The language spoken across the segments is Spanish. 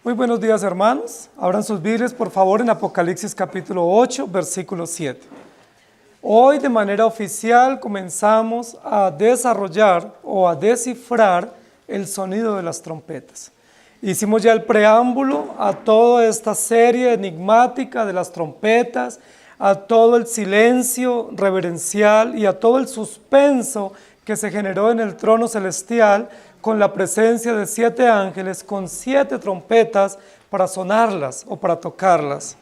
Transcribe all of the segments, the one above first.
Muy buenos días, hermanos. Abran sus Biblias, por favor, en Apocalipsis capítulo 8, versículo 7. Hoy, de manera oficial, comenzamos a desarrollar o a descifrar el sonido de las trompetas. Hicimos ya el preámbulo a toda esta serie enigmática de las trompetas, a todo el silencio reverencial y a todo el suspenso que se generó en el trono celestial con la presencia de 7 ángeles con 7 trompetas para sonarlas o para tocarlas.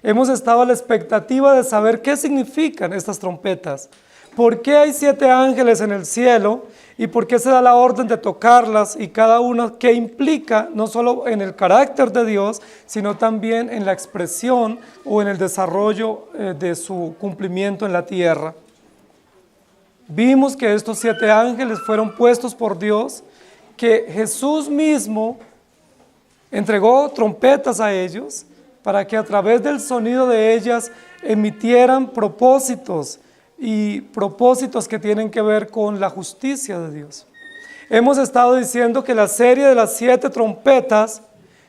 Hemos estado a la expectativa de saber qué significan estas trompetas, por qué hay 7 ángeles en el cielo y por qué se da la orden de tocarlas y cada una qué implica no solo en el carácter de Dios, sino también en la expresión o en el desarrollo de su cumplimiento en la tierra. Vimos que estos 7 ángeles fueron puestos por Dios, que Jesús mismo entregó trompetas a ellos para que a través del sonido de ellas emitieran propósitos y propósitos que tienen que ver con la justicia de Dios. Hemos estado diciendo que la serie de las 7 trompetas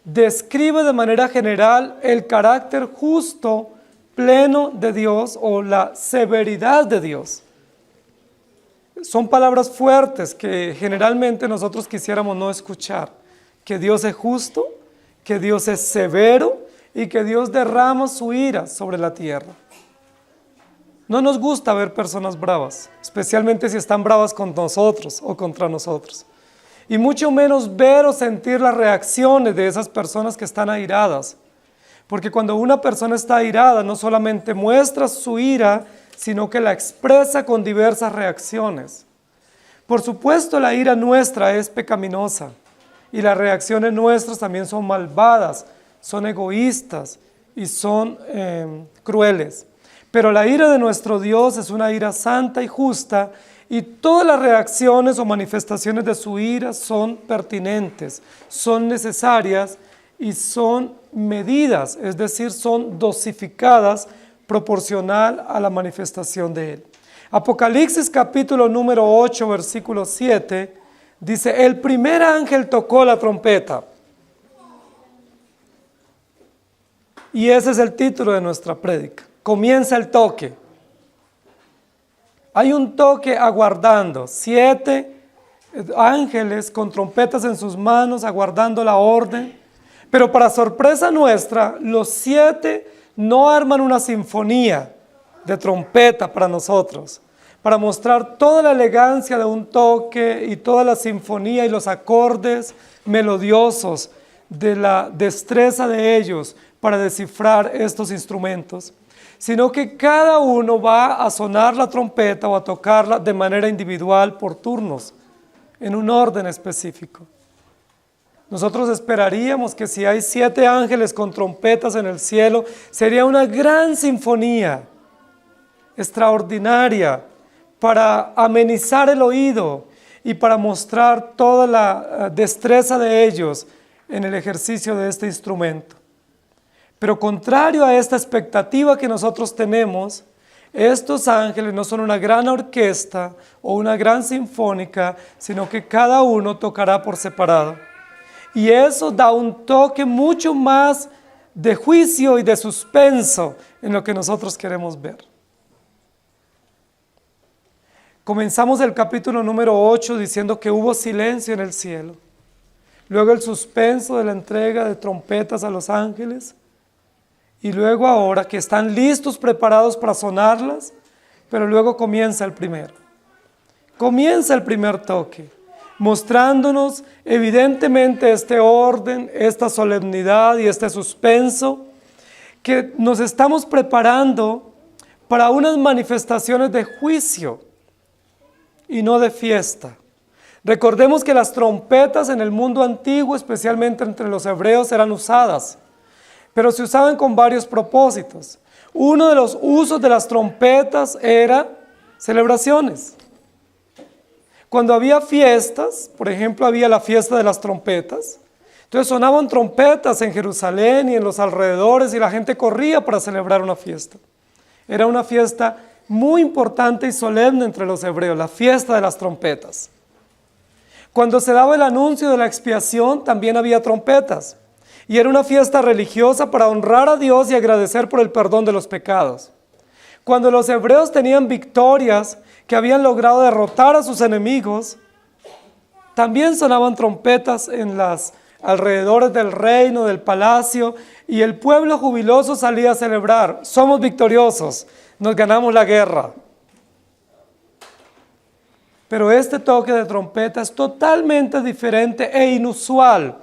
describe de manera general el carácter justo, pleno de Dios o la severidad de Dios. Son palabras fuertes que generalmente nosotros quisiéramos no escuchar, que Dios es justo, que Dios es severo y que Dios derrama su ira sobre la tierra. No nos gusta ver personas bravas, especialmente si están bravas con nosotros o contra nosotros. Y mucho menos ver o sentir las reacciones de esas personas que están airadas. Porque cuando una persona está airada, no solamente muestra su ira, sino que la expresa con diversas reacciones. Por supuesto, la ira nuestra es pecaminosa y las reacciones nuestras también son malvadas, son egoístas y son crueles. Pero la ira de nuestro Dios es una ira santa y justa y todas las reacciones o manifestaciones de su ira son pertinentes, son necesarias y son medidas, es decir, son dosificadas proporcional a la manifestación de Él. Apocalipsis capítulo número 8, versículo 7, dice, el primer ángel tocó la trompeta. Y ese es el título de nuestra prédica. Comienza el toque. Hay un toque aguardando, 7 ángeles con trompetas en sus manos aguardando la orden, pero para sorpresa nuestra, los 7 no arman una sinfonía de trompeta para nosotros, para mostrar toda la elegancia de un toque y toda la sinfonía y los acordes melodiosos de la destreza de ellos para descifrar estos instrumentos, sino que cada uno va a sonar la trompeta o a tocarla de manera individual por turnos, en un orden específico. Nosotros esperaríamos que si hay 7 ángeles con trompetas en el cielo, sería una gran sinfonía, extraordinaria, para amenizar el oído y para mostrar toda la destreza de ellos en el ejercicio de este instrumento. Pero contrario a esta expectativa que nosotros tenemos, estos ángeles no son una gran orquesta o una gran sinfónica, sino que cada uno tocará por separado. Y eso da un toque mucho más de juicio y de suspenso en lo que nosotros queremos ver. Comenzamos el capítulo número 8 diciendo que hubo silencio en el cielo. Luego el suspenso de la entrega de trompetas a los ángeles. Y luego ahora que están listos, preparados para sonarlas, pero luego comienza el primero. Comienza el primer toque, mostrándonos evidentemente este orden, esta solemnidad y este suspenso, que nos estamos preparando para unas manifestaciones de juicio y no de fiesta. Recordemos que las trompetas en el mundo antiguo, especialmente entre los hebreos, eran usadas, pero se usaban con varios propósitos. Uno de los usos de las trompetas era celebraciones. Cuando había fiestas, por ejemplo, había la fiesta de las trompetas, entonces sonaban trompetas en Jerusalén y en los alrededores y la gente corría para celebrar una fiesta. Era una fiesta muy importante y solemne entre los hebreos, la fiesta de las trompetas. Cuando se daba el anuncio de la expiación, también había trompetas. y era una fiesta religiosa para honrar a Dios y agradecer por el perdón de los pecados. Cuando los hebreos tenían victorias que habían logrado derrotar a sus enemigos, también sonaban trompetas en las alrededores del reino, del palacio, y el pueblo jubiloso salía a celebrar: somos victoriosos, nos ganamos la guerra. Pero este toque de trompeta es totalmente diferente e inusual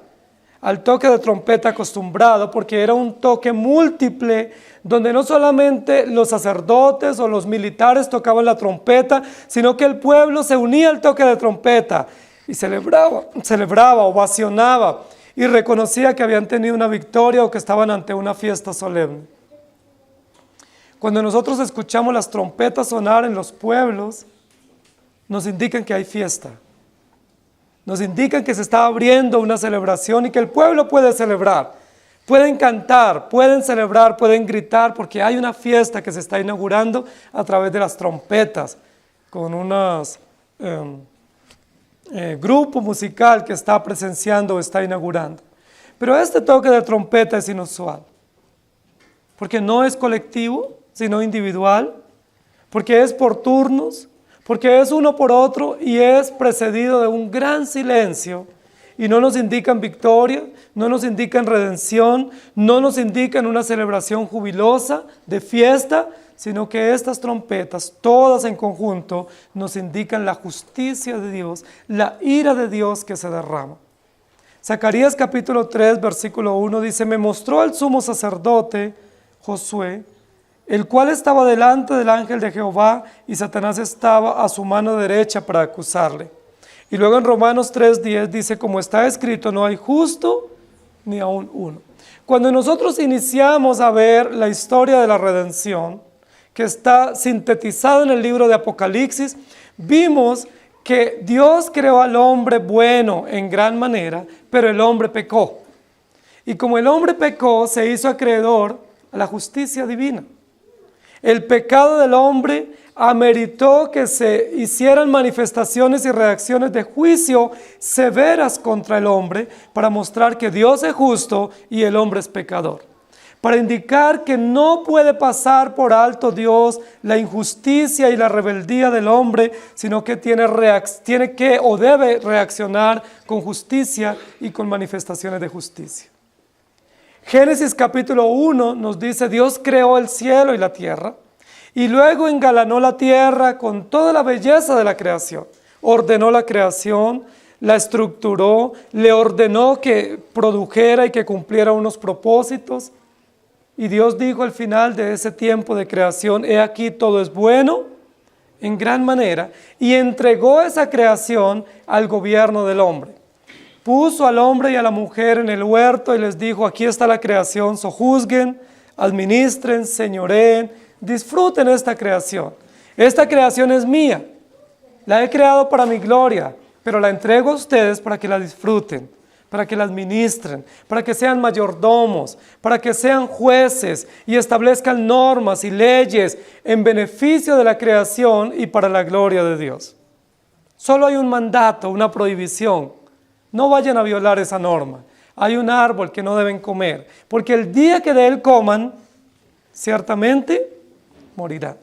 al toque de trompeta acostumbrado, porque era un toque múltiple, donde no solamente los sacerdotes o los militares tocaban la trompeta, sino que el pueblo se unía al toque de trompeta y celebraba, ovacionaba y reconocía que habían tenido una victoria o que estaban ante una fiesta solemne. Cuando nosotros escuchamos las trompetas sonar en los pueblos, nos indican que hay fiesta. Nos indican que se está abriendo una celebración y que el pueblo puede celebrar. Pueden cantar, pueden celebrar, pueden gritar, porque hay una fiesta que se está inaugurando a través de las trompetas, con unos grupo musical que está presenciando o está inaugurando. Pero este toque de trompeta es inusual, porque no es colectivo, sino individual, porque es por turnos, porque es uno por otro y es precedido de un gran silencio, y no nos indican victoria, no nos indican redención, no nos indican una celebración jubilosa de fiesta, sino que estas trompetas, todas en conjunto, nos indican la justicia de Dios, la ira de Dios que se derrama. Zacarías capítulo 3, versículo 1 dice: me mostró el sumo sacerdote Josué, el cual estaba delante del ángel de Jehová, y Satanás estaba a su mano derecha para acusarle. Y luego en Romanos 3:10 dice: como está escrito, no hay justo ni aun uno. Cuando nosotros iniciamos a ver la historia de la redención, que está sintetizado en el libro de Apocalipsis, vimos que Dios creó al hombre bueno en gran manera, pero el hombre pecó. Y como el hombre pecó, se hizo acreedor a la justicia divina. El pecado del hombre ameritó que se hicieran manifestaciones y reacciones de juicio severas contra el hombre, para mostrar que Dios es justo y el hombre es pecador. Para indicar que no puede pasar por alto Dios la injusticia y la rebeldía del hombre, sino que tiene que o debe reaccionar con justicia y con manifestaciones de justicia. Génesis capítulo 1 nos dice: Dios creó el cielo y la tierra, y luego engalanó la tierra con toda la belleza de la creación. Ordenó la creación, la estructuró, le ordenó que produjera y que cumpliera unos propósitos. Y Dios dijo al final de ese tiempo de creación: he aquí, todo es bueno en gran manera, y entregó esa creación al gobierno del hombre. Puso al hombre y a la mujer en el huerto y les dijo: aquí está la creación, sojuzguen, administren, señoreen, disfruten esta creación. Esta creación es mía, la he creado para mi gloria, pero la entrego a ustedes para que la disfruten, para que la administren, para que sean mayordomos, para que sean jueces y establezcan normas y leyes en beneficio de la creación y para la gloria de Dios. Solo hay un mandato, una prohibición: no vayan a violar esa norma. Hay un árbol que no deben comer, porque el día que de él coman, ciertamente morirán.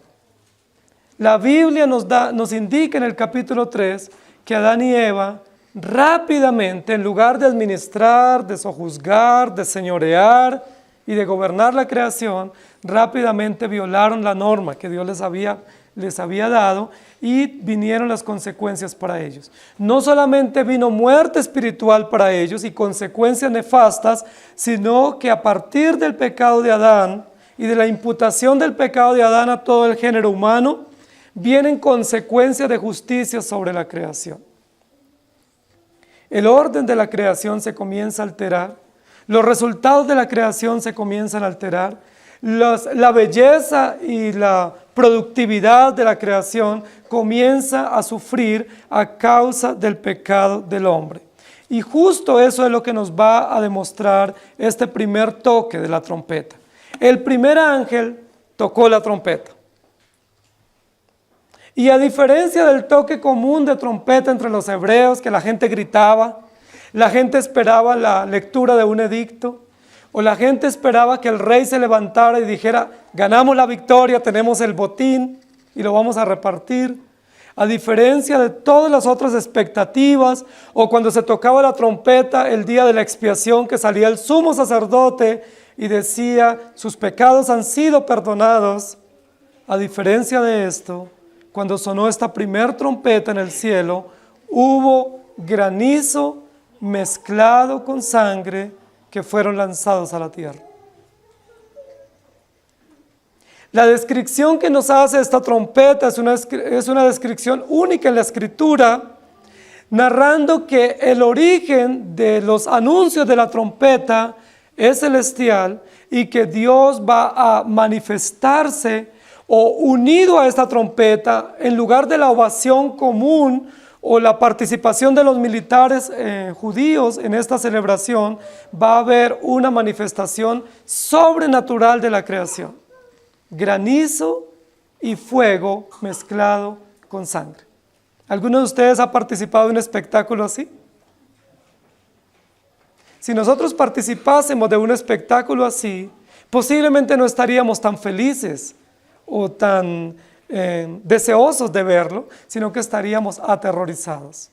La Biblia nos indica en el capítulo 3 que Adán y Eva rápidamente, en lugar de administrar, de sojuzgar, de señorear y de gobernar la creación, rápidamente violaron la norma que Dios les había dado, y vinieron las consecuencias para ellos. No solamente vino muerte espiritual para ellos y consecuencias nefastas, sino que a partir del pecado de Adán y de la imputación del pecado de Adán a todo el género humano, vienen consecuencias de justicia sobre la creación. El orden de la creación se comienza a alterar, los resultados de la creación se comienzan a alterar, la belleza y la productividad de la creación comienza a sufrir a causa del pecado del hombre. Y justo eso es lo que nos va a demostrar este primer toque de la trompeta. El primer ángel tocó la trompeta. Y a diferencia del toque común de trompeta entre los hebreos, que la gente gritaba, la gente esperaba la lectura de un edicto, o la gente esperaba que el rey se levantara y dijera, ganamos la victoria, tenemos el botín y lo vamos a repartir. A diferencia de todas las otras expectativas, o cuando se tocaba la trompeta el día de la expiación, que salía el sumo sacerdote y decía, sus pecados han sido perdonados. A diferencia de esto, cuando sonó esta primer trompeta en el cielo, hubo granizo mezclado con sangre que fueron lanzados a la tierra. La descripción que nos hace esta trompeta es una descripción única en la Escritura, narrando que el origen de los anuncios de la trompeta es celestial y que Dios va a manifestarse o unido a esta trompeta, en lugar de la ovación común o la participación de los militares judíos en esta celebración, va a haber una manifestación sobrenatural de la creación. Granizo y fuego mezclado con sangre. ¿Alguno de ustedes ha participado en un espectáculo así? Si nosotros participásemos de un espectáculo así, posiblemente no estaríamos tan felices o tan deseosos de verlo, sino que estaríamos aterrorizados.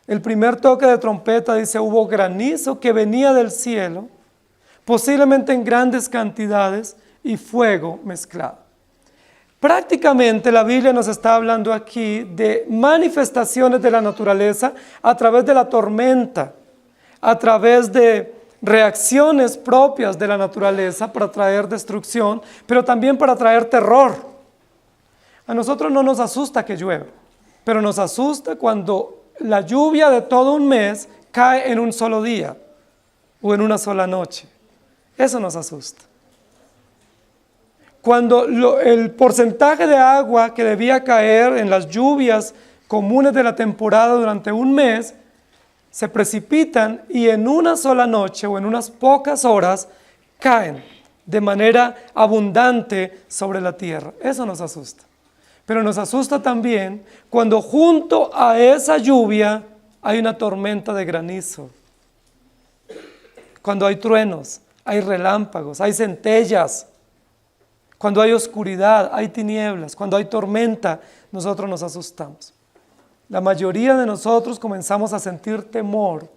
El primer toque de trompeta dice, hubo granizo que venía del cielo, posiblemente en grandes cantidades, y fuego mezclado. Prácticamente la Biblia nos está hablando aquí de manifestaciones de la naturaleza a través de la tormenta, a través de reacciones propias de la naturaleza para traer destrucción, pero también para traer terror. A nosotros no nos asusta que llueva, pero nos asusta cuando la lluvia de todo un mes cae en un solo día o en una sola noche. Eso nos asusta. Cuando el porcentaje de agua que debía caer en las lluvias comunes de la temporada durante un mes, se precipitan y en una sola noche o en unas pocas horas caen de manera abundante sobre la tierra. Eso nos asusta. Pero nos asusta también cuando junto a esa lluvia hay una tormenta de granizo. Cuando hay truenos, hay relámpagos, hay centellas. Cuando hay oscuridad, hay tinieblas, cuando hay tormenta, nosotros nos asustamos. La mayoría de nosotros comenzamos a sentir temor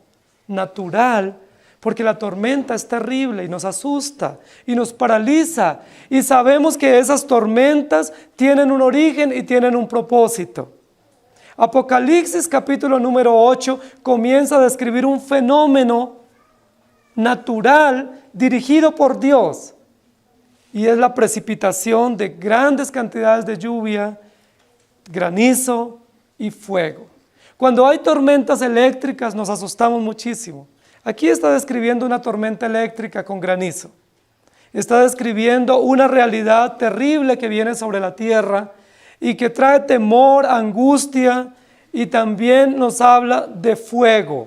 natural porque la tormenta es terrible y nos asusta y nos paraliza y sabemos que esas tormentas tienen un origen y tienen un propósito. Apocalipsis capítulo número 8 comienza a describir un fenómeno natural dirigido por Dios. Y es la precipitación de grandes cantidades de lluvia, granizo y fuego. Cuando hay tormentas eléctricas nos asustamos muchísimo. Aquí está describiendo una tormenta eléctrica con granizo. Está describiendo una realidad terrible que viene sobre la tierra y que trae temor, angustia y también nos habla de fuego.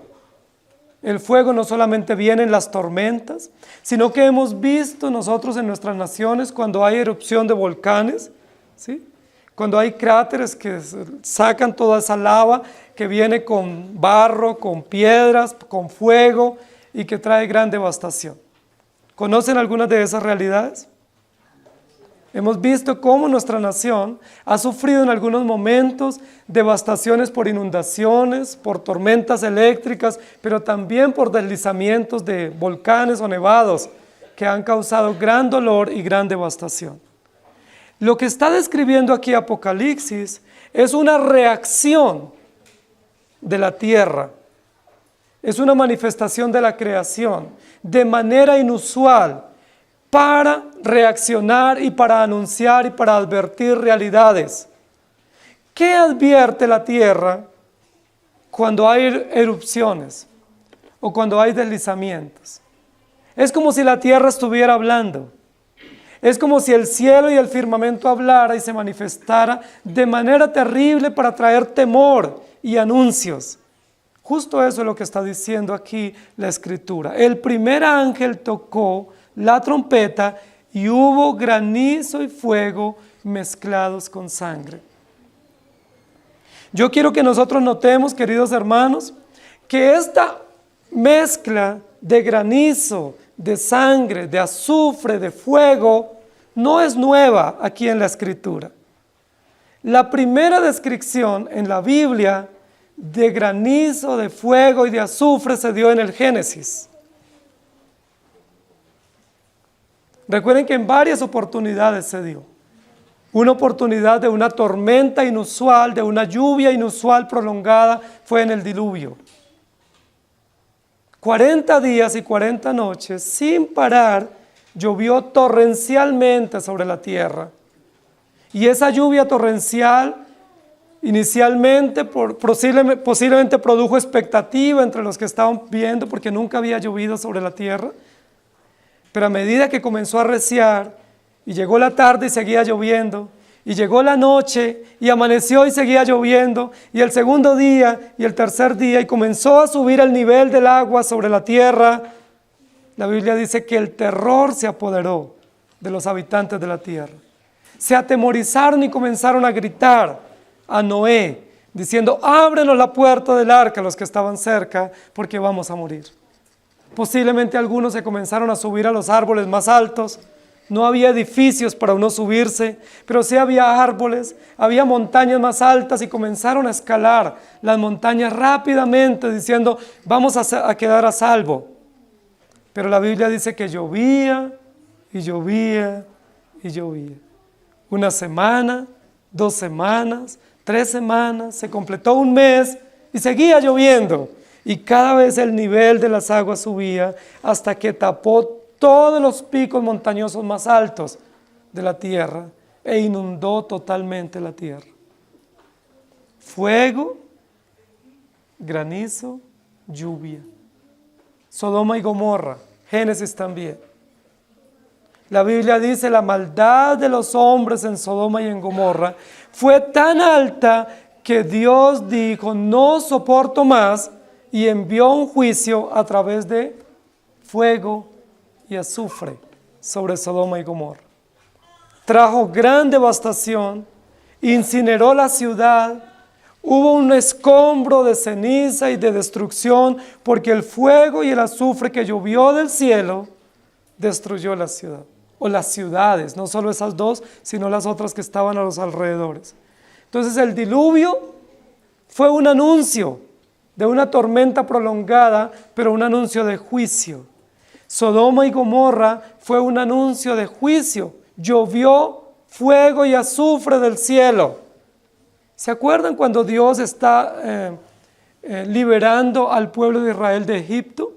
El fuego no solamente viene en las tormentas, sino que hemos visto nosotros en nuestras naciones cuando hay erupción de volcanes, ¿sí? Cuando hay cráteres que sacan toda esa lava que viene con barro, con piedras, con fuego y que trae gran devastación. ¿Conocen algunas de esas realidades? Hemos visto cómo nuestra nación ha sufrido en algunos momentos devastaciones por inundaciones, por tormentas eléctricas, pero también por deslizamientos de volcanes o nevados que han causado gran dolor y gran devastación. Lo que está describiendo aquí Apocalipsis es una reacción de la tierra, es una manifestación de la creación de manera inusual, para reaccionar y para anunciar y para advertir realidades. ¿Qué advierte la tierra cuando hay erupciones o cuando hay deslizamientos? Es como si la tierra estuviera hablando. Es como si el cielo y el firmamento hablara y se manifestara de manera terrible para traer temor y anuncios. Justo eso es lo que está diciendo aquí la Escritura. El primer ángel tocó la trompeta y hubo granizo y fuego mezclados con sangre. Yo quiero que nosotros notemos, queridos hermanos, que esta mezcla de granizo, de sangre, de azufre, de fuego, no es nueva aquí en la Escritura. La primera descripción en la Biblia de granizo, de fuego y de azufre se dio en el Génesis. Recuerden que en varias oportunidades se dio. Una oportunidad de una tormenta inusual, de una lluvia inusual prolongada, fue en el diluvio. 40 días y 40 noches sin parar llovió torrencialmente sobre la tierra. Y esa lluvia torrencial inicialmente posiblemente produjo expectativa entre los que estaban viendo, porque nunca había llovido sobre la tierra. Pero a medida que comenzó a arreciar, y llegó la tarde y seguía lloviendo, y llegó la noche y amaneció y seguía lloviendo, y el segundo día y el tercer día, y comenzó a subir el nivel del agua sobre la tierra, la Biblia dice que el terror se apoderó de los habitantes de la tierra. Se atemorizaron y comenzaron a gritar a Noé, diciendo: ábrenos la puerta del arca a los que estaban cerca, porque vamos a morir. Posiblemente algunos se comenzaron a subir a los árboles más altos. No había edificios para uno subirse, pero sí había árboles, había montañas más altas, y comenzaron a escalar las montañas rápidamente, diciendo: vamos a quedar a salvo. Pero la Biblia dice que llovía y llovía y llovía. Una semana, 2 semanas, 3 semanas, se completó un mes y seguía lloviendo. Y cada vez el nivel de las aguas subía hasta que tapó todos los picos montañosos más altos de la tierra e inundó totalmente la tierra. Fuego, granizo, lluvia. Sodoma y Gomorra, Génesis también. La Biblia dice: la maldad de los hombres en Sodoma y en Gomorra fue tan alta que Dios dijo: no soporto más, y envió un juicio a través de fuego y azufre sobre Sodoma y Gomorra. Trajo gran devastación, incineró la ciudad, hubo un escombro de ceniza y de destrucción, porque el fuego y el azufre que llovió del cielo destruyó la ciudad, o las ciudades, no solo esas dos, sino las otras que estaban a los alrededores. Entonces el diluvio fue un anuncio de una tormenta prolongada, pero un anuncio de juicio. Sodoma y Gomorra fue un anuncio de juicio. Llovió fuego y azufre del cielo. ¿Se acuerdan cuando Dios está liberando al pueblo de Israel de Egipto?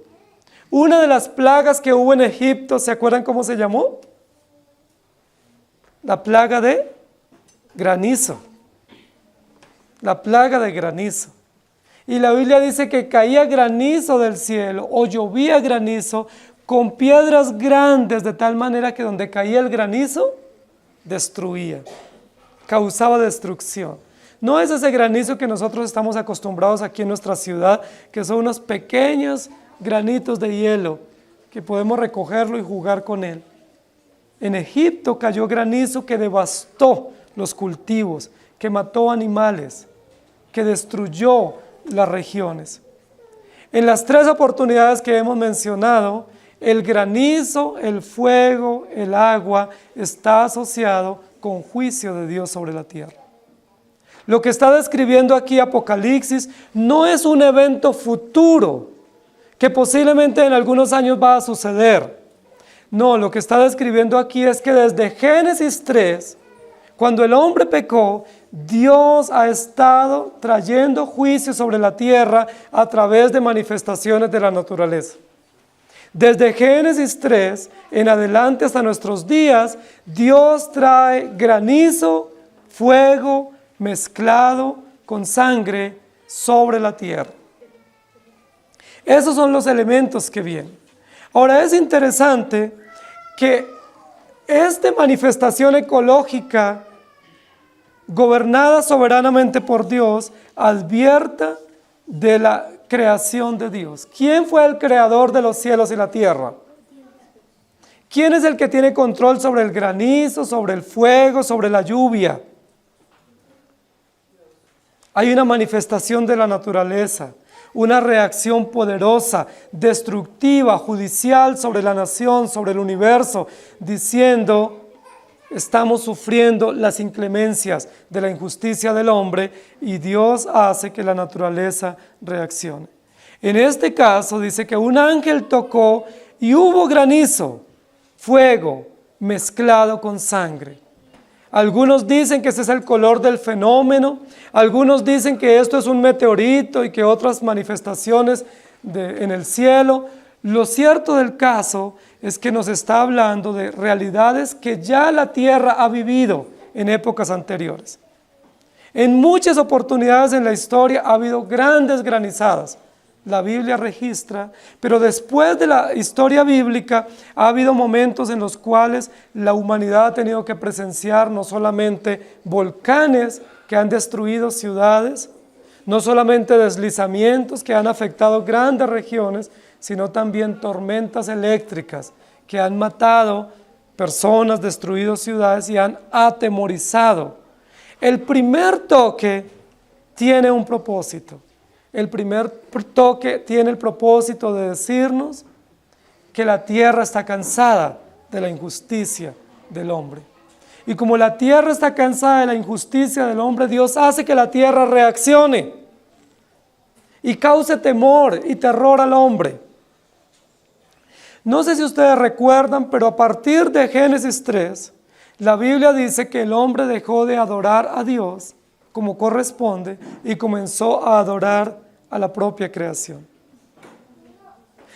Una de las plagas que hubo en Egipto, ¿se acuerdan cómo se llamó? La plaga de granizo. La plaga de granizo. Y la Biblia dice que caía granizo del cielo, o llovía granizo con piedras grandes, de tal manera que donde caía el granizo, destruía, causaba destrucción. No es ese granizo que nosotros estamos acostumbrados aquí en nuestra ciudad, que son unos pequeños granitos de hielo, que podemos recogerlo y jugar con él. En Egipto cayó granizo que devastó los cultivos, que mató animales, que destruyó las regiones. En las 3 oportunidades que hemos mencionado, el granizo, el fuego, el agua está asociado con juicio de Dios sobre la tierra. Lo que está describiendo aquí Apocalipsis no es un evento futuro que posiblemente en algunos años va a suceder. No, lo que está describiendo aquí es que desde Génesis 3, cuando el hombre pecó, Dios ha estado trayendo juicio sobre la tierra a través de manifestaciones de la naturaleza. Desde Génesis 3 en adelante hasta nuestros días, Dios trae granizo, fuego mezclado con sangre sobre la tierra. Esos son los elementos que vienen. Ahora es interesante que esta manifestación ecológica gobernada soberanamente por Dios advierta de la creación de Dios. ¿Quién fue el creador de los cielos y la tierra? ¿Quién es el que tiene control sobre el granizo, sobre el fuego, sobre la lluvia? Hay una manifestación de la naturaleza, una reacción poderosa, destructiva, judicial sobre la nación, sobre el universo, diciendo: estamos sufriendo las inclemencias de la injusticia del hombre y Dios hace que la naturaleza reaccione. En este caso dice que un ángel tocó y hubo granizo, fuego mezclado con sangre. Algunos dicen que ese es el color del fenómeno, algunos dicen que esto es un meteorito y que otras manifestaciones en el cielo. Lo cierto del caso es que nos está hablando de realidades que ya la tierra ha vivido en épocas anteriores. En muchas oportunidades en la historia ha habido grandes granizadas. La Biblia registra, pero después de la historia bíblica ha habido momentos en los cuales la humanidad ha tenido que presenciar no solamente volcanes que han destruido ciudades, no solamente deslizamientos que han afectado grandes regiones, sino también tormentas eléctricas que han matado personas, destruido ciudades y han atemorizado. El primer toque tiene un propósito. El primer toque tiene el propósito de decirnos que la tierra está cansada de la injusticia del hombre. Y como la tierra está cansada de la injusticia del hombre, Dios hace que la tierra reaccione y cause temor y terror al hombre. No sé si ustedes recuerdan, pero a partir de Génesis 3, la Biblia dice que el hombre dejó de adorar a Dios como corresponde y comenzó a adorar a la propia creación.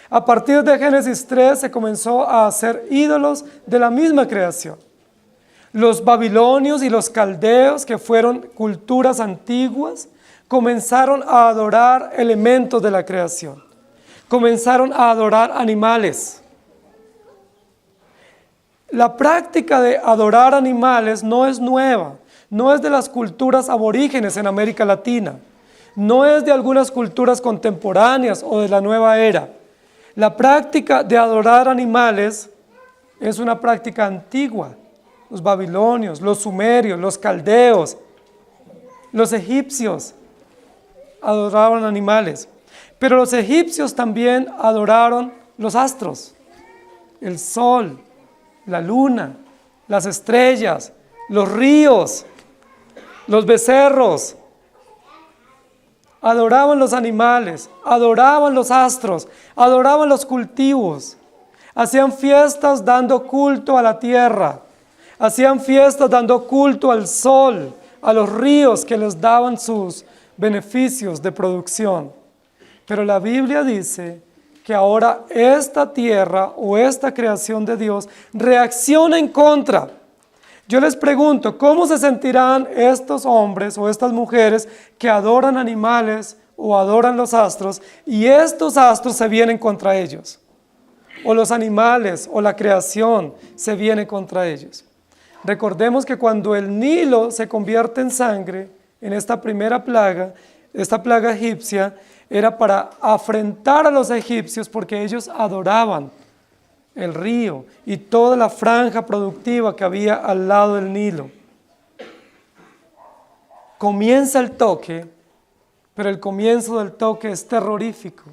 A partir de Génesis 3 se comenzó a hacer ídolos de la misma creación. Los babilonios y los caldeos, que fueron culturas antiguas, comenzaron a adorar elementos de la creación. Comenzaron a adorar animales. La práctica de adorar animales no es nueva, no es de las culturas aborígenes en América Latina. No es de algunas culturas contemporáneas o de la nueva era. La práctica de adorar animales es una práctica antigua. Los babilonios, los sumerios, los caldeos, los egipcios adoraban animales. Pero los egipcios también adoraron los astros, el sol, la luna, las estrellas, los ríos, los becerros. Adoraban los animales, adoraban los astros, adoraban los cultivos, hacían fiestas dando culto a la tierra, hacían fiestas dando culto al sol, a los ríos que les daban sus beneficios de producción. Pero la Biblia dice que ahora esta tierra o esta creación de Dios reacciona en contra. Yo les pregunto, ¿cómo se sentirán estos hombres o estas mujeres que adoran animales o adoran los astros y estos astros se vienen contra ellos? O los animales o la creación se viene contra ellos. Recordemos que cuando el Nilo se convierte en sangre, en esta primera plaga, esta plaga egipcia, era para afrentar a los egipcios porque ellos adoraban el río y toda la franja productiva que había al lado del Nilo. Comienza el toque, pero el comienzo del toque es terrorífico.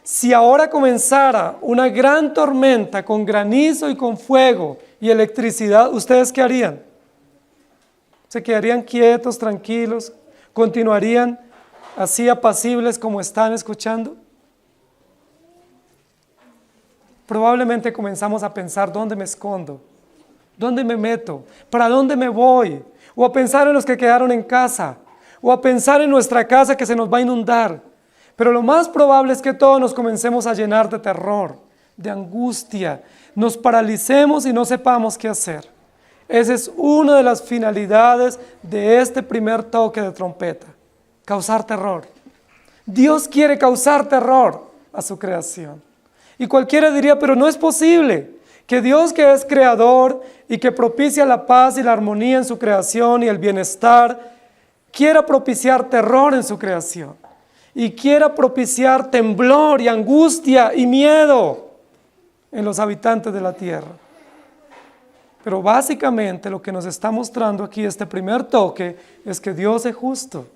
Si ahora comenzara una gran tormenta con granizo y con fuego y electricidad, ¿ustedes qué harían? ¿Se quedarían quietos, tranquilos? ¿Continuarían así apacibles como están escuchando? Probablemente comenzamos a pensar: ¿dónde me escondo? ¿Dónde me meto? ¿Para dónde me voy? O a pensar en los que quedaron en casa, o a pensar en nuestra casa que se nos va a inundar. Pero lo más probable es que todos nos comencemos a llenar de terror, de angustia, nos paralicemos y no sepamos qué hacer. Esa es una de las finalidades de este primer toque de trompeta: causar terror. Dios quiere causar terror a su creación. Y cualquiera diría: pero no es posible que Dios, que es creador y que propicia la paz y la armonía en su creación y el bienestar, quiera propiciar terror en su creación y quiera propiciar temblor y angustia y miedo en los habitantes de la tierra. Pero básicamente lo que nos está mostrando aquí este primer toque es que Dios es justo.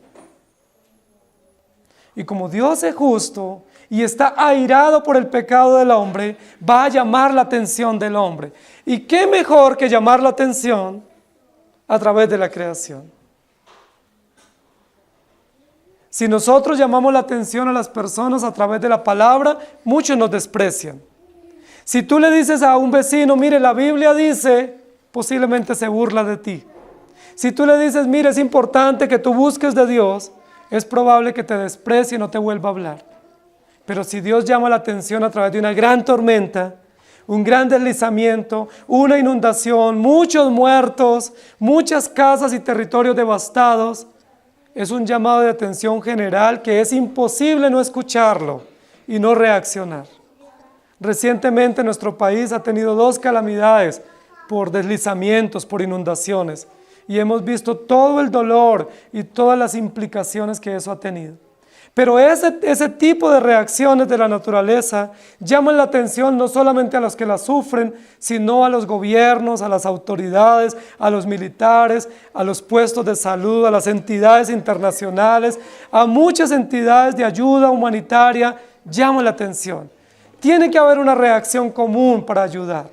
Y como Dios es justo y está airado por el pecado del hombre, va a llamar la atención del hombre. ¿Y qué mejor que llamar la atención a través de la creación? Si nosotros llamamos la atención a las personas a través de la palabra, muchos nos desprecian. Si tú le dices a un vecino, mire, la Biblia dice, posiblemente se burla de ti. Si tú le dices, mire, es importante que tú busques de Dios, es probable que te desprecie y no te vuelva a hablar. Pero si Dios llama la atención a través de una gran tormenta, un gran deslizamiento, una inundación, muchos muertos, muchas casas y territorios devastados, es un llamado de atención general que es imposible no escucharlo y no reaccionar. Recientemente nuestro país ha tenido 2 calamidades por deslizamientos, por inundaciones, y hemos visto todo el dolor y todas las implicaciones que eso ha tenido. Pero ese tipo de reacciones de la naturaleza llaman la atención no solamente a los que la sufren, sino a los gobiernos, a las autoridades, a los militares, a los puestos de salud, a las entidades internacionales, a muchas entidades de ayuda humanitaria, llaman la atención. Tiene que haber una reacción común para ayudar.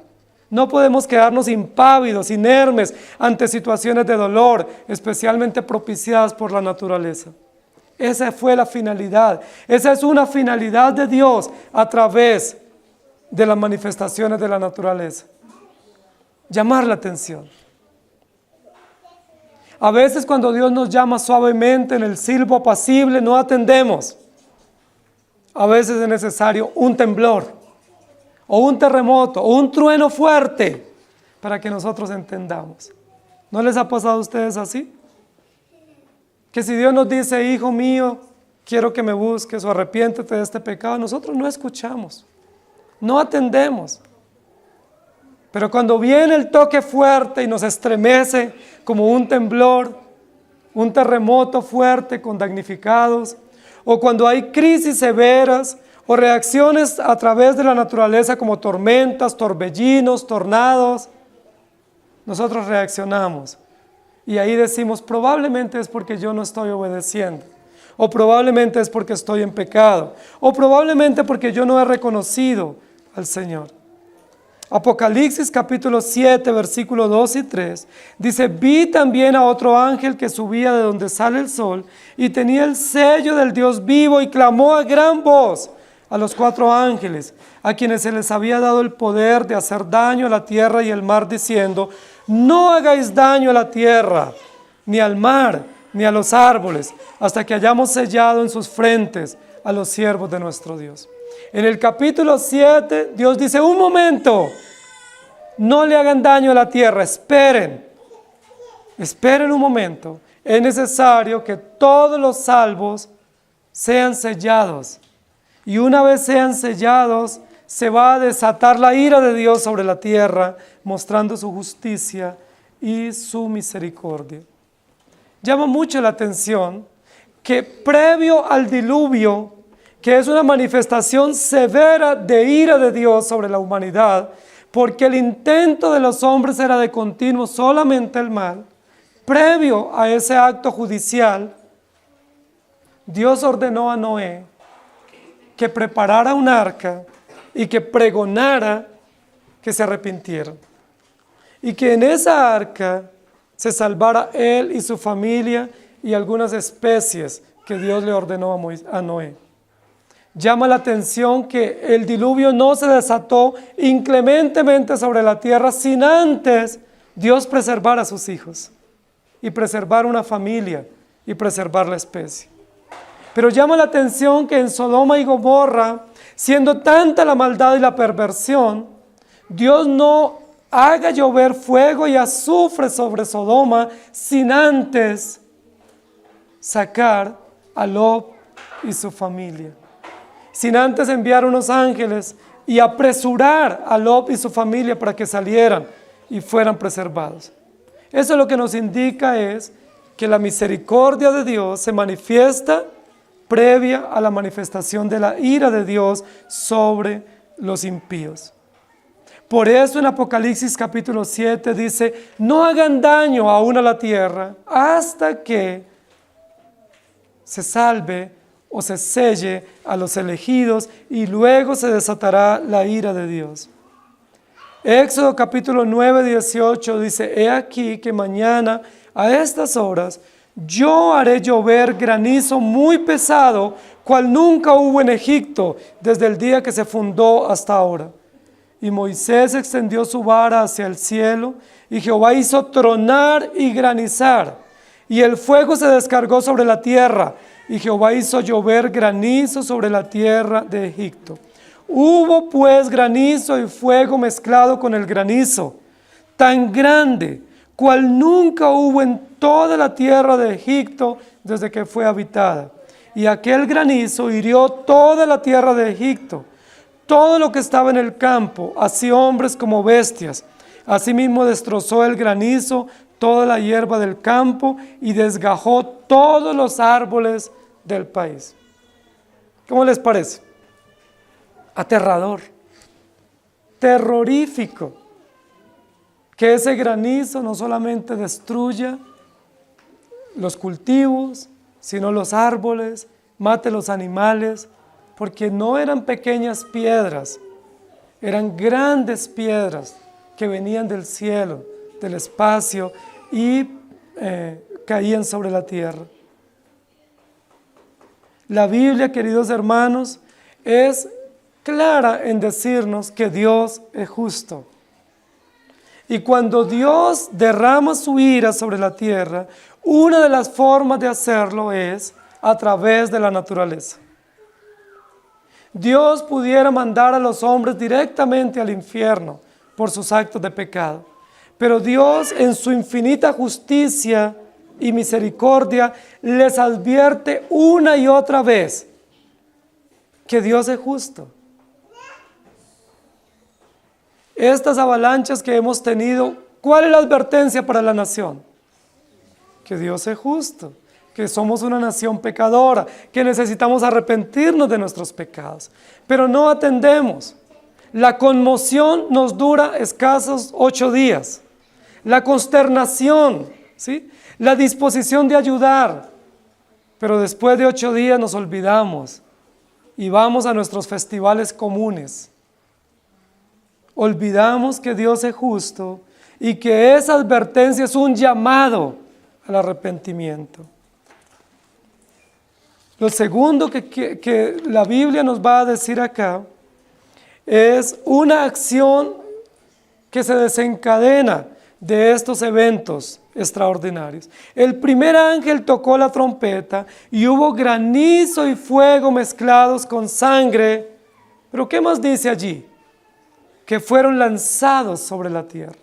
No podemos quedarnos impávidos, inermes ante situaciones de dolor, especialmente propiciadas por la naturaleza. Esa fue la finalidad. Esa es una finalidad de Dios a través de las manifestaciones de la naturaleza. Llamar la atención. A veces cuando Dios nos llama suavemente en el silbo apacible, no atendemos. A veces es necesario un temblor, o un terremoto, o un trueno fuerte, para que nosotros entendamos. ¿No les ha pasado a ustedes así? Que si Dios nos dice, hijo mío, quiero que me busques o arrepiéntete de este pecado, nosotros no escuchamos, no atendemos. Pero cuando viene el toque fuerte y nos estremece como un temblor, un terremoto fuerte con damnificados, o cuando hay crisis severas o reacciones a través de la naturaleza como tormentas, torbellinos, tornados, nosotros reaccionamos. Y ahí decimos, probablemente es porque yo no estoy obedeciendo, o probablemente es porque estoy en pecado, o probablemente porque yo no he reconocido al Señor. Apocalipsis capítulo 7, versículos 2 y 3, dice, vi también a otro ángel que subía de donde sale el sol, y tenía el sello del Dios vivo, y clamó a gran voz a los 4 ángeles, a quienes se les había dado el poder de hacer daño a la tierra y el mar, diciendo, no hagáis daño a la tierra, ni al mar, ni a los árboles, hasta que hayamos sellado en sus frentes a los siervos de nuestro Dios. En el capítulo 7, Dios dice, un momento, no le hagan daño a la tierra, esperen un momento. Es necesario que todos los salvos sean sellados. Y una vez sean sellados, se va a desatar la ira de Dios sobre la tierra, mostrando su justicia y su misericordia. Llama mucho la atención que previo al diluvio, que es una manifestación severa de ira de Dios sobre la humanidad, porque el intento de los hombres era de continuo solamente el mal, previo a ese acto judicial, Dios ordenó a Noé que preparara un arca y que pregonara que se arrepintieran. Y que en esa arca se salvara él y su familia y algunas especies que Dios le ordenó a Noé. Llama la atención que el diluvio no se desató inclementemente sobre la tierra sin antes Dios preservar a sus hijos y preservar una familia y preservar la especie. Pero llama la atención que en Sodoma y Gomorra, siendo tanta la maldad y la perversión, Dios no haga llover fuego y azufre sobre Sodoma sin antes sacar a Lot y su familia. Sin antes enviar unos ángeles y apresurar a Lot y su familia para que salieran y fueran preservados. Eso lo que nos indica es que la misericordia de Dios se manifiesta previa a la manifestación de la ira de Dios sobre los impíos. Por eso en Apocalipsis capítulo 7 dice, no hagan daño aún a la tierra hasta que se salve o se selle a los elegidos y luego se desatará la ira de Dios. Éxodo capítulo 9, 18 dice: He aquí que mañana a estas horas yo haré llover granizo muy pesado, cual nunca hubo en Egipto desde el día que se fundó hasta ahora. Y Moisés extendió su vara hacia el cielo, y Jehová hizo tronar y granizar, y el fuego se descargó sobre la tierra, y Jehová hizo llover granizo sobre la tierra de Egipto. Hubo pues granizo y fuego mezclado con el granizo, tan grande, cual nunca hubo en toda la tierra de Egipto desde que fue habitada. Y aquel granizo hirió toda la tierra de Egipto, todo lo que estaba en el campo, así hombres como bestias. Asimismo destrozó el granizo toda la hierba del campo y desgajó todos los árboles del país. ¿Cómo les parece? Aterrador, terrorífico, que ese granizo no solamente destruya los cultivos, sino los árboles, mate los animales, porque no eran pequeñas piedras, eran grandes piedras que venían del cielo, del espacio y caían sobre la tierra. La Biblia, queridos hermanos, es clara en decirnos que Dios es justo. Y cuando Dios derrama su ira sobre la tierra, una de las formas de hacerlo es a través de la naturaleza. Dios pudiera mandar a los hombres directamente al infierno por sus actos de pecado, pero Dios en su infinita justicia y misericordia les advierte una y otra vez que Dios es justo. Estas avalanchas que hemos tenido, ¿cuál es la advertencia para la nación? Que Dios es justo, que somos una nación pecadora, que necesitamos arrepentirnos de nuestros pecados, pero no atendemos. La conmoción nos dura escasos 8 días. La consternación, ¿sí? La disposición de ayudar, pero después de 8 días nos olvidamos y vamos a nuestros festivales comunes. Olvidamos que Dios es justo y que esa advertencia es un llamado al arrepentimiento. Lo segundo que la Biblia nos va a decir acá es una acción que se desencadena de estos eventos extraordinarios. El primer ángel tocó la trompeta y hubo granizo y fuego mezclados con sangre. ¿Pero qué más dice allí? Que fueron lanzados sobre la tierra.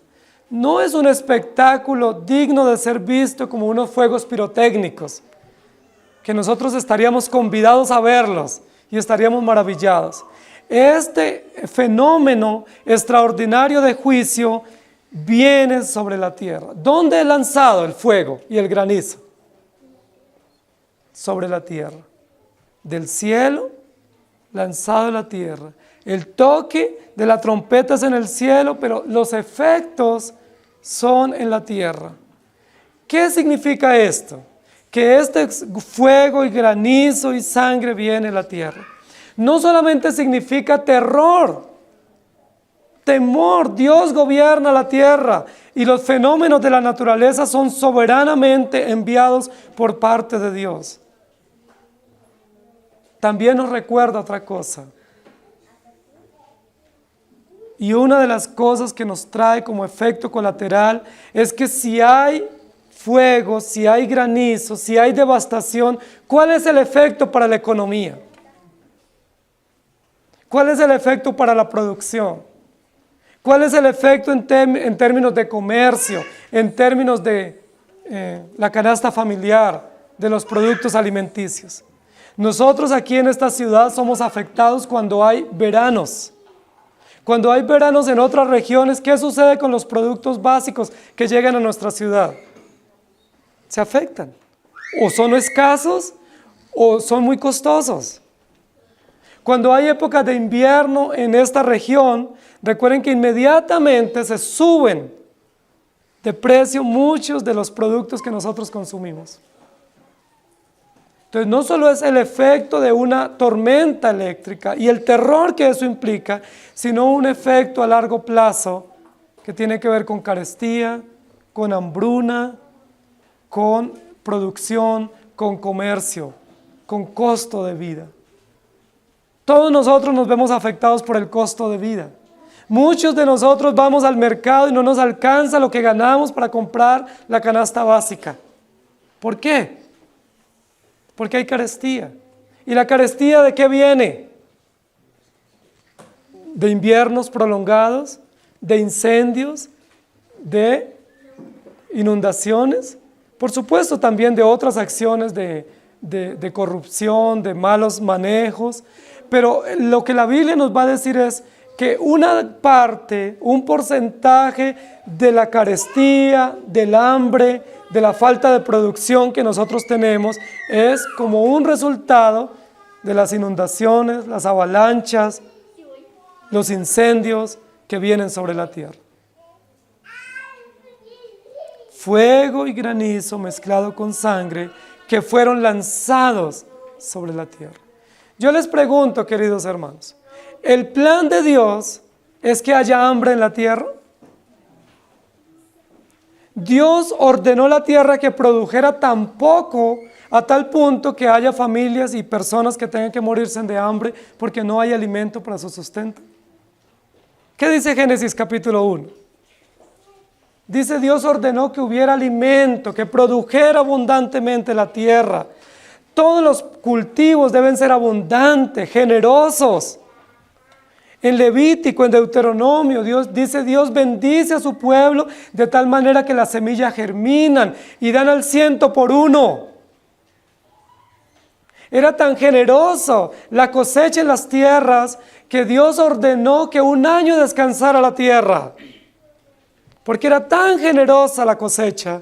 No es un espectáculo digno de ser visto como unos fuegos pirotécnicos, que nosotros estaríamos convidados a verlos y estaríamos maravillados. Este fenómeno extraordinario de juicio viene sobre la tierra. ¿Dónde es lanzado el fuego y el granizo? Sobre la tierra. Del cielo, lanzado a la tierra. El toque de la trompeta es en el cielo, pero los efectos son en la tierra. ¿Qué significa esto? Que este fuego y granizo y sangre viene a la tierra. No solamente significa terror, temor. Dios gobierna la tierra y los fenómenos de la naturaleza son soberanamente enviados por parte de Dios. También nos recuerda otra cosa. Y una de las cosas que nos trae como efecto colateral es que si hay fuego, si hay granizo, si hay devastación, ¿cuál es el efecto para la economía? ¿Cuál es el efecto para la producción? ¿Cuál es el efecto en términos de comercio, en términos de la canasta familiar, de los productos alimenticios? Nosotros aquí en esta ciudad somos afectados cuando hay veranos. Cuando hay veranos en otras regiones, ¿qué sucede con los productos básicos que llegan a nuestra ciudad? Se afectan. O son escasos o son muy costosos. Cuando hay épocas de invierno en esta región, recuerden que inmediatamente se suben de precio muchos de los productos que nosotros consumimos. Entonces no solo es el efecto de una tormenta eléctrica y el terror que eso implica, sino un efecto a largo plazo que tiene que ver con carestía, con hambruna, con producción, con comercio, con costo de vida. Todos nosotros nos vemos afectados por el costo de vida. Muchos de nosotros vamos al mercado y no nos alcanza lo que ganamos para comprar la canasta básica. ¿Por qué? Porque hay carestía. ¿Y la carestía de qué viene? De inviernos prolongados, de incendios, de inundaciones, por supuesto también de otras acciones de corrupción, de malos manejos, pero lo que la Biblia nos va a decir es que una parte, un porcentaje de la carestía, del hambre, de la falta de producción que nosotros tenemos es como un resultado de las inundaciones, las avalanchas, los incendios que vienen sobre la tierra. Fuego y granizo mezclado con sangre que fueron lanzados sobre la tierra. Yo les pregunto, queridos hermanos, ¿el plan de Dios es que haya hambre en la tierra? Dios ordenó la tierra que produjera tan poco a tal punto que haya familias y personas que tengan que morirse de hambre porque no hay alimento para su sustento. ¿Qué dice Génesis capítulo 1? Dice: Dios ordenó que hubiera alimento, que produjera abundantemente la tierra. Todos los cultivos deben ser abundantes, generosos. En Levítico, en Deuteronomio, Dios bendice a su pueblo de tal manera que las semillas germinan y dan al 100%. Era tan generoso la cosecha en las tierras que Dios ordenó que un año descansara la tierra. Porque era tan generosa la cosecha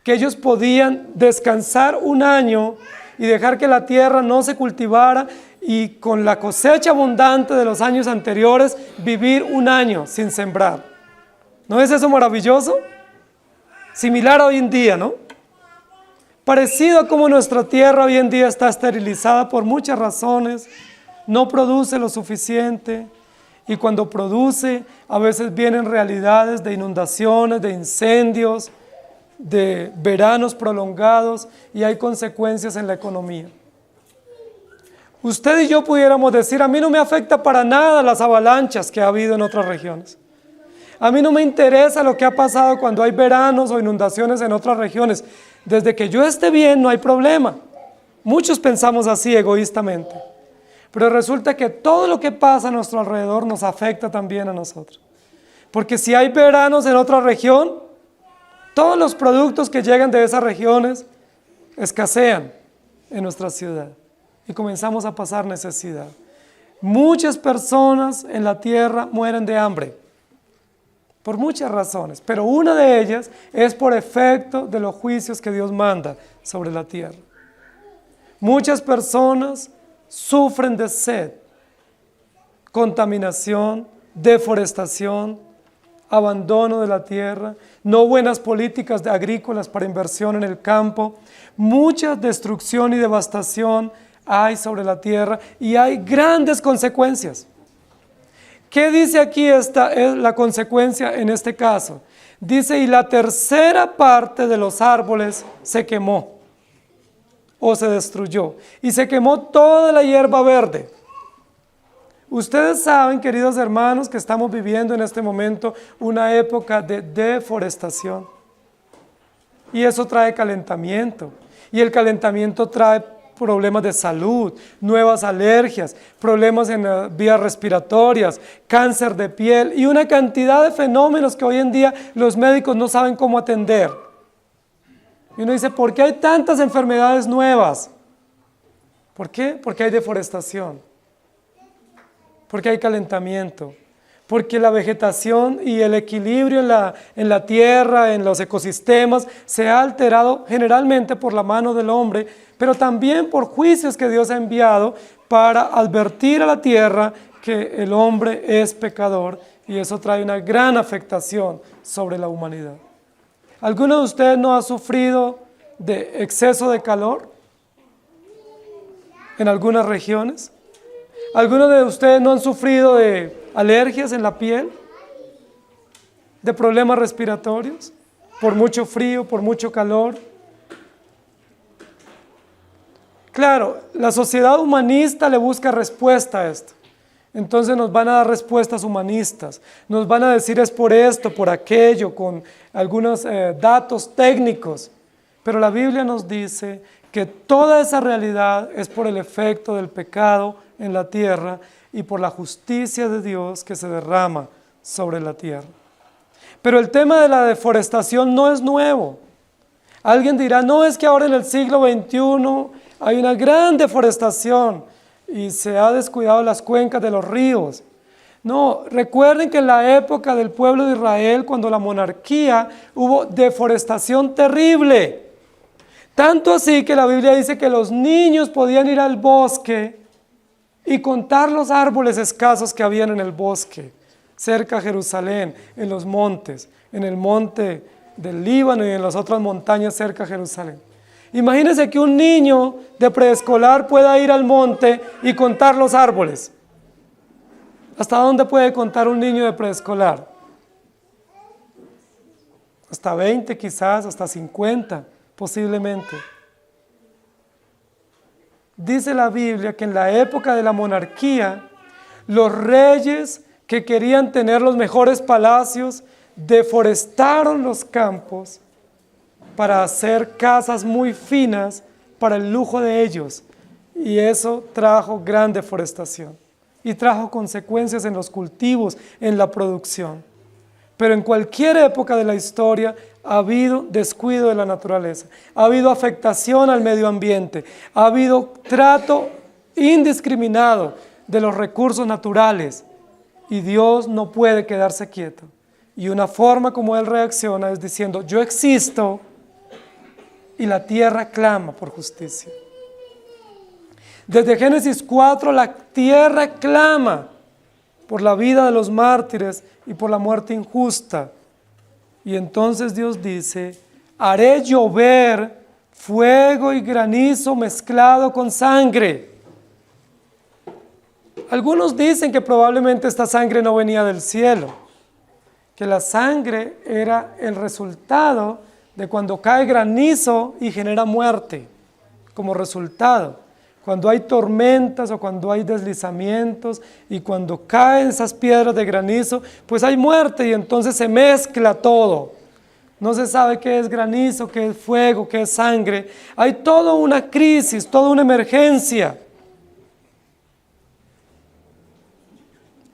que ellos podían descansar un año y dejar que la tierra no se cultivara y con la cosecha abundante de los años anteriores vivir un año sin sembrar. ¿No es eso maravilloso? Similar a hoy en día, ¿no? Parecido a como nuestra tierra hoy en día está esterilizada por muchas razones, no produce lo suficiente y cuando produce a veces vienen realidades de inundaciones, de incendios, de veranos prolongados y hay consecuencias en la economía. Usted y yo pudiéramos decir: a mí no me afecta para nada las avalanchas que ha habido en otras regiones. A mí no me interesa lo que ha pasado cuando hay veranos o inundaciones en otras regiones. Desde que yo esté bien no hay problema. Muchos pensamos así egoístamente. Pero resulta que todo lo que pasa a nuestro alrededor nos afecta también a nosotros. Porque si hay veranos en otra región, todos los productos que llegan de esas regiones escasean en nuestra ciudad y comenzamos a pasar necesidad. Muchas personas en la tierra mueren de hambre por muchas razones, pero una de ellas es por efecto de los juicios que Dios manda sobre la tierra. Muchas personas sufren de sed, contaminación, deforestación, abandono de la tierra, no buenas políticas agrícolas para inversión en el campo, mucha destrucción y devastación hay sobre la tierra y hay grandes consecuencias. ¿Qué dice aquí esta es la consecuencia en este caso? Dice: y la tercera parte de los árboles se quemó o se destruyó y se quemó toda la hierba verde. Ustedes saben, queridos hermanos, que estamos viviendo en este momento una época de deforestación. Y eso trae calentamiento. Y el calentamiento trae problemas de salud, nuevas alergias, problemas en vías respiratorias, cáncer de piel y una cantidad de fenómenos que hoy en día los médicos no saben cómo atender. Y uno dice: ¿por qué hay tantas enfermedades nuevas? ¿Por qué? Porque hay deforestación. Porque hay calentamiento, porque la vegetación y el equilibrio en la tierra, en los ecosistemas, se ha alterado generalmente por la mano del hombre, pero también por juicios que Dios ha enviado para advertir a la tierra que el hombre es pecador y eso trae una gran afectación sobre la humanidad. ¿Alguno de ustedes no ha sufrido de exceso de calor? en algunas regiones? ¿Algunos de ustedes no han sufrido de alergias en la piel? ¿De problemas respiratorios? ¿Por mucho frío, por mucho calor? Claro, la sociedad humanista le busca respuesta a esto. Entonces nos van a dar respuestas humanistas. Nos van a decir es por esto, por aquello, con algunos datos técnicos. Pero la Biblia nos dice que toda esa realidad es por el efecto del pecado en la tierra y por la justicia de Dios que se derrama sobre la tierra. Pero el tema de la deforestación no es nuevo. Alguien dirá, no, es que ahora en el siglo XXI hay una gran deforestación y se ha descuidado las cuencas de los ríos. No, recuerden que en la época del pueblo de Israel, cuando la monarquía, hubo deforestación terrible. Tanto así que la Biblia dice que los niños podían ir al bosque y contar los árboles escasos que habían en el bosque, cerca de Jerusalén, en los montes, en el monte del Líbano y en las otras montañas cerca de Jerusalén. Imagínense que un niño de preescolar pueda ir al monte y contar los árboles. ¿Hasta dónde puede contar un niño de preescolar? Hasta 20 quizás, hasta 50 posiblemente. Dice la Biblia que en la época de la monarquía, los reyes que querían tener los mejores palacios deforestaron los campos para hacer casas muy finas para el lujo de ellos. Y eso trajo gran deforestación y trajo consecuencias en los cultivos, en la producción. Pero en cualquier época de la historia ha habido descuido de la naturaleza, ha habido afectación al medio ambiente, ha habido trato indiscriminado de los recursos naturales y Dios no puede quedarse quieto. Y una forma como Él reacciona es diciendo, yo existo y la tierra clama por justicia. Desde Génesis 4 la tierra clama por la vida de los mártires y por la muerte injusta. Y entonces Dios dice, haré llover fuego y granizo mezclado con sangre. Algunos dicen que probablemente esta sangre no venía del cielo, que la sangre era el resultado de cuando cae granizo y genera muerte como resultado. Cuando hay tormentas o cuando hay deslizamientos y cuando caen esas piedras de granizo, pues hay muerte y entonces se mezcla todo. No se sabe qué es granizo, qué es fuego, qué es sangre. Hay toda una crisis, toda una emergencia.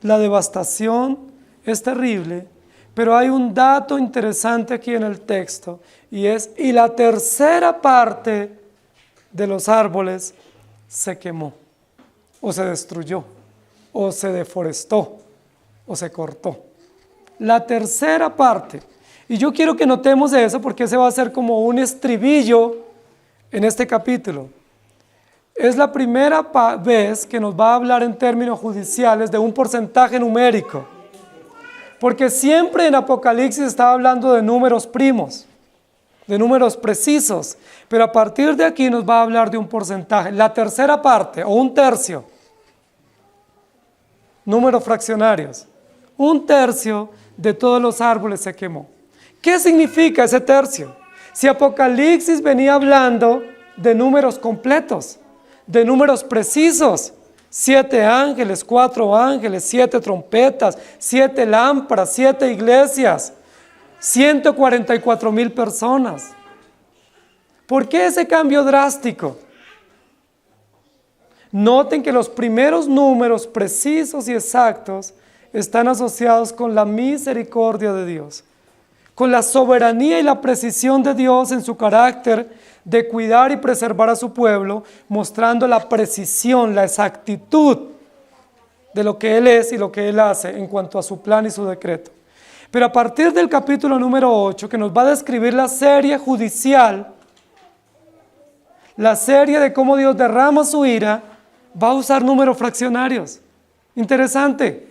La devastación es terrible, pero hay un dato interesante aquí en el texto y es, y la tercera parte de los árboles se quemó, o se destruyó, o se deforestó, o se cortó. La tercera parte. Y yo quiero que notemos eso porque ese va a ser como un estribillo en este capítulo. Es la primera vez que nos va a hablar en términos judiciales de un porcentaje numérico. Porque siempre en Apocalipsis está hablando de números primos, de números precisos, pero a partir de aquí nos va a hablar de un porcentaje, la tercera parte o un tercio, números fraccionarios, un tercio de todos los árboles se quemó. ¿Qué significa ese tercio? Si Apocalipsis venía hablando de números completos, de números precisos, 7 ángeles, 4 ángeles, 7 trompetas, 7 lámparas, 7 iglesias, 144,000 personas. ¿Por qué ese cambio drástico? Noten que los primeros números precisos y exactos están asociados con la misericordia de Dios, con la soberanía y la precisión de Dios en su carácter de cuidar y preservar a su pueblo, mostrando la precisión, la exactitud de lo que Él es y lo que Él hace en cuanto a su plan y su decreto. Pero a partir del capítulo número 8, que nos va a describir la serie judicial, la serie de cómo Dios derrama su ira, va a usar números fraccionarios. Interesante.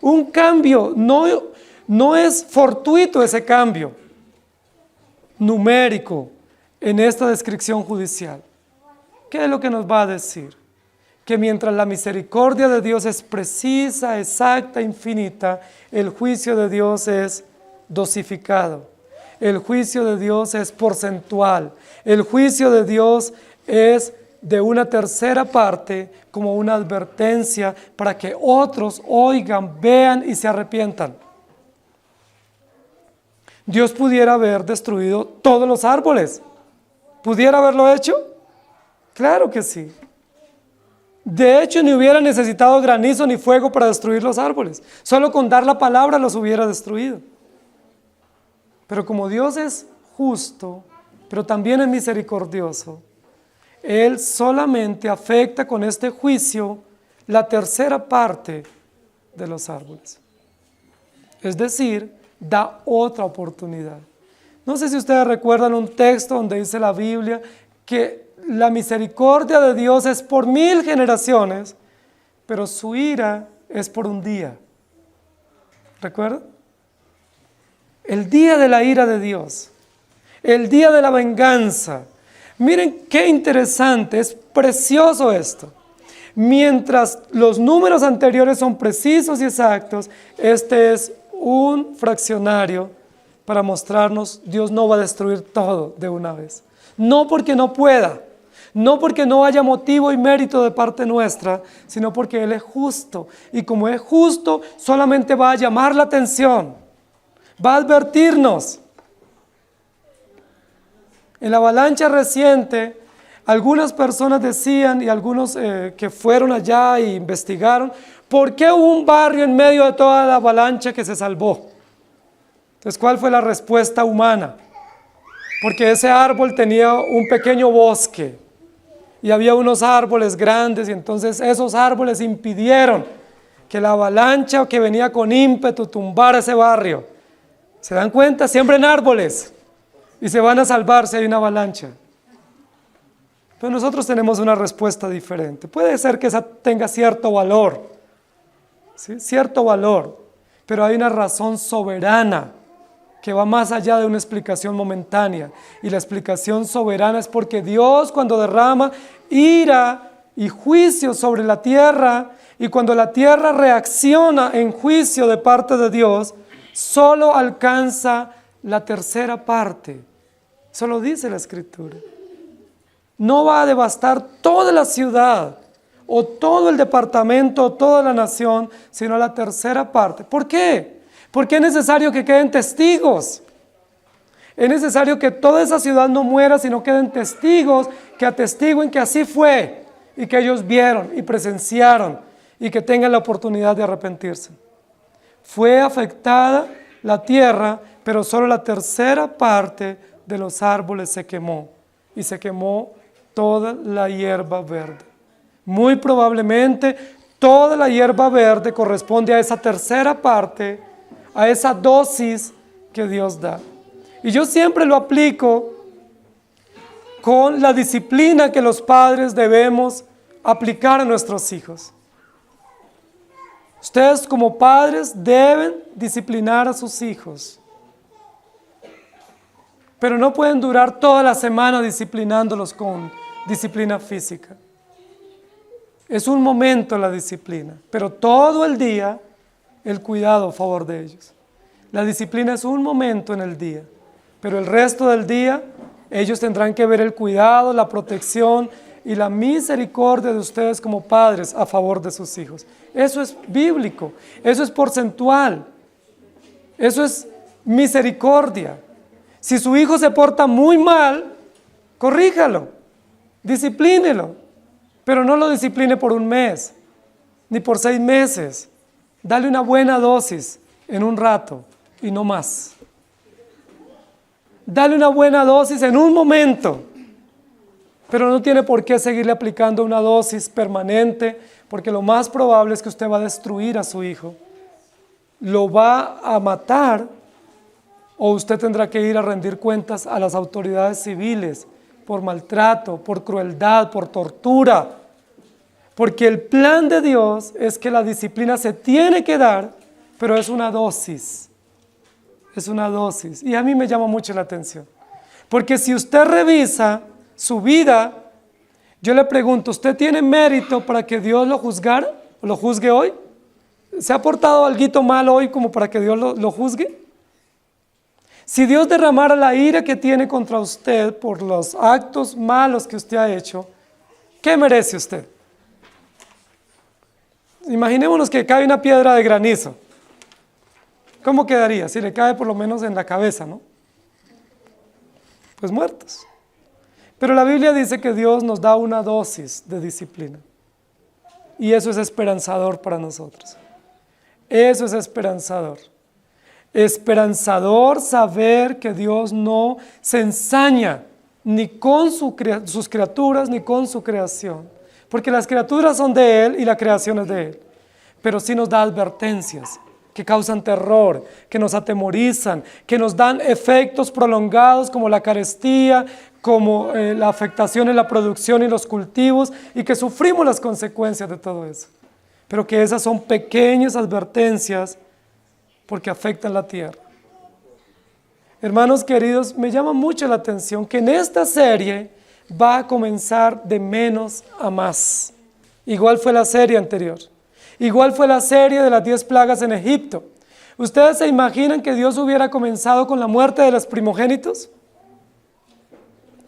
Un cambio, no es fortuito ese cambio numérico en esta descripción judicial. ¿Qué es lo que nos va a decir? que mientras la misericordia de Dios es precisa, exacta, infinita, el juicio de Dios es dosificado. El juicio de Dios es porcentual. El juicio de Dios es de una tercera parte como una advertencia para que otros oigan, vean y se arrepientan. Dios pudiera haber destruido todos los árboles. ¿Pudiera haberlo hecho? Claro que sí. De hecho, ni hubiera necesitado granizo ni fuego para destruir los árboles. Solo con dar la palabra los hubiera destruido. Pero como Dios es justo, pero también es misericordioso, Él solamente afecta con este juicio la tercera parte de los árboles. Es decir, da otra oportunidad. No sé si ustedes recuerdan un texto donde dice la Biblia que la misericordia de Dios es por 1000 generaciones, pero su ira es por un día. ¿Recuerdan? El día de la ira de Dios, el día de la venganza. Miren qué interesante, es precioso esto. Mientras los números anteriores son precisos y exactos, este es un fraccionario para mostrarnos Dios no va a destruir todo de una vez. No porque no pueda, no porque no haya motivo y mérito de parte nuestra, sino porque Él es justo. Y como es justo, solamente va a llamar la atención, va a advertirnos. En la avalancha reciente, algunas personas decían, y algunos que fueron allá e investigaron, ¿por qué hubo un barrio en medio de toda la avalancha que se salvó? Entonces, ¿cuál fue la respuesta humana? Porque ese árbol tenía un pequeño bosque y había unos árboles grandes y entonces esos árboles impidieron que la avalancha que venía con ímpetu tumbara ese barrio. ¿Se dan cuenta? Siembren árboles y se van a salvar si hay una avalancha. Pero nosotros tenemos una respuesta diferente. Puede ser que esa tenga cierto valor, ¿sí? Cierto valor, pero hay una razón soberana que va más allá de una explicación momentánea. Y la explicación soberana es porque Dios, cuando derrama ira y juicio sobre la tierra, y cuando la tierra reacciona en juicio de parte de Dios, solo alcanza la tercera parte. Eso lo dice la Escritura. No va a devastar toda la ciudad, o todo el departamento, o toda la nación, sino la tercera parte. ¿Por qué? Porque es necesario que queden testigos. Es necesario que toda esa ciudad no muera, sino queden testigos que atestiguen que así fue y que ellos vieron y presenciaron y que tengan la oportunidad de arrepentirse. Fue afectada la tierra, pero solo la tercera parte de los árboles se quemó y se quemó toda la hierba verde. Muy probablemente toda la hierba verde corresponde a esa tercera parte, a esa dosis que Dios da. Y yo siempre lo aplico con la disciplina que los padres debemos aplicar a nuestros hijos. Ustedes como padres deben disciplinar a sus hijos, pero no pueden durar toda la semana disciplinándolos con disciplina física. Es un momento la disciplina, pero todo el día el cuidado a favor de ellos. La disciplina es un momento en el día, pero el resto del día ellos tendrán que ver el cuidado, la protección y la misericordia de ustedes como padres a favor de sus hijos. Eso es bíblico, eso es porcentual, eso es misericordia. Si su hijo se porta muy mal, corríjalo, disciplínelo, pero no lo discipline por un mes, ni por 6 meses. Dale una buena dosis en un rato y no más. Dale una buena dosis en un momento, pero no tiene por qué seguirle aplicando una dosis permanente, porque lo más probable es que usted va a destruir a su hijo, lo va a matar, o usted tendrá que ir a rendir cuentas a las autoridades civiles por maltrato, por crueldad, por tortura. Porque el plan de Dios es que la disciplina se tiene que dar, pero es una dosis. Es una dosis. Y a mí me llama mucho la atención. Porque si usted revisa su vida, Yo le pregunto, ¿usted tiene mérito para que Dios lo juzgara o lo juzgue hoy? ¿Se ha portado algo mal hoy como para que Dios lo juzgue? Si Dios derramara la ira que tiene contra usted por los actos malos que usted ha hecho, ¿qué merece usted? Imaginémonos que cae una piedra de granizo. ¿Cómo quedaría? Si le cae por lo menos en la cabeza, ¿no? Pues muertos. Pero la Biblia dice que Dios nos da una dosis de disciplina. Y eso es esperanzador para nosotros. Eso es esperanzador. Esperanzador saber que Dios no se ensaña ni con sus criaturas ni con su creación. Porque las criaturas son de Él y la creación es de Él. Pero sí nos da advertencias que causan terror, que nos atemorizan, que nos dan efectos prolongados como la carestía, como la afectación en la producción y los cultivos, y que sufrimos las consecuencias de todo eso. Pero que esas son pequeñas advertencias porque afectan la tierra. Hermanos queridos, me llama mucho la atención que en esta serie va a comenzar de menos a más. Igual fue la serie anterior. Igual fue la serie de las 10 plagas en Egipto. ¿Ustedes se imaginan que Dios hubiera comenzado con la muerte de los primogénitos?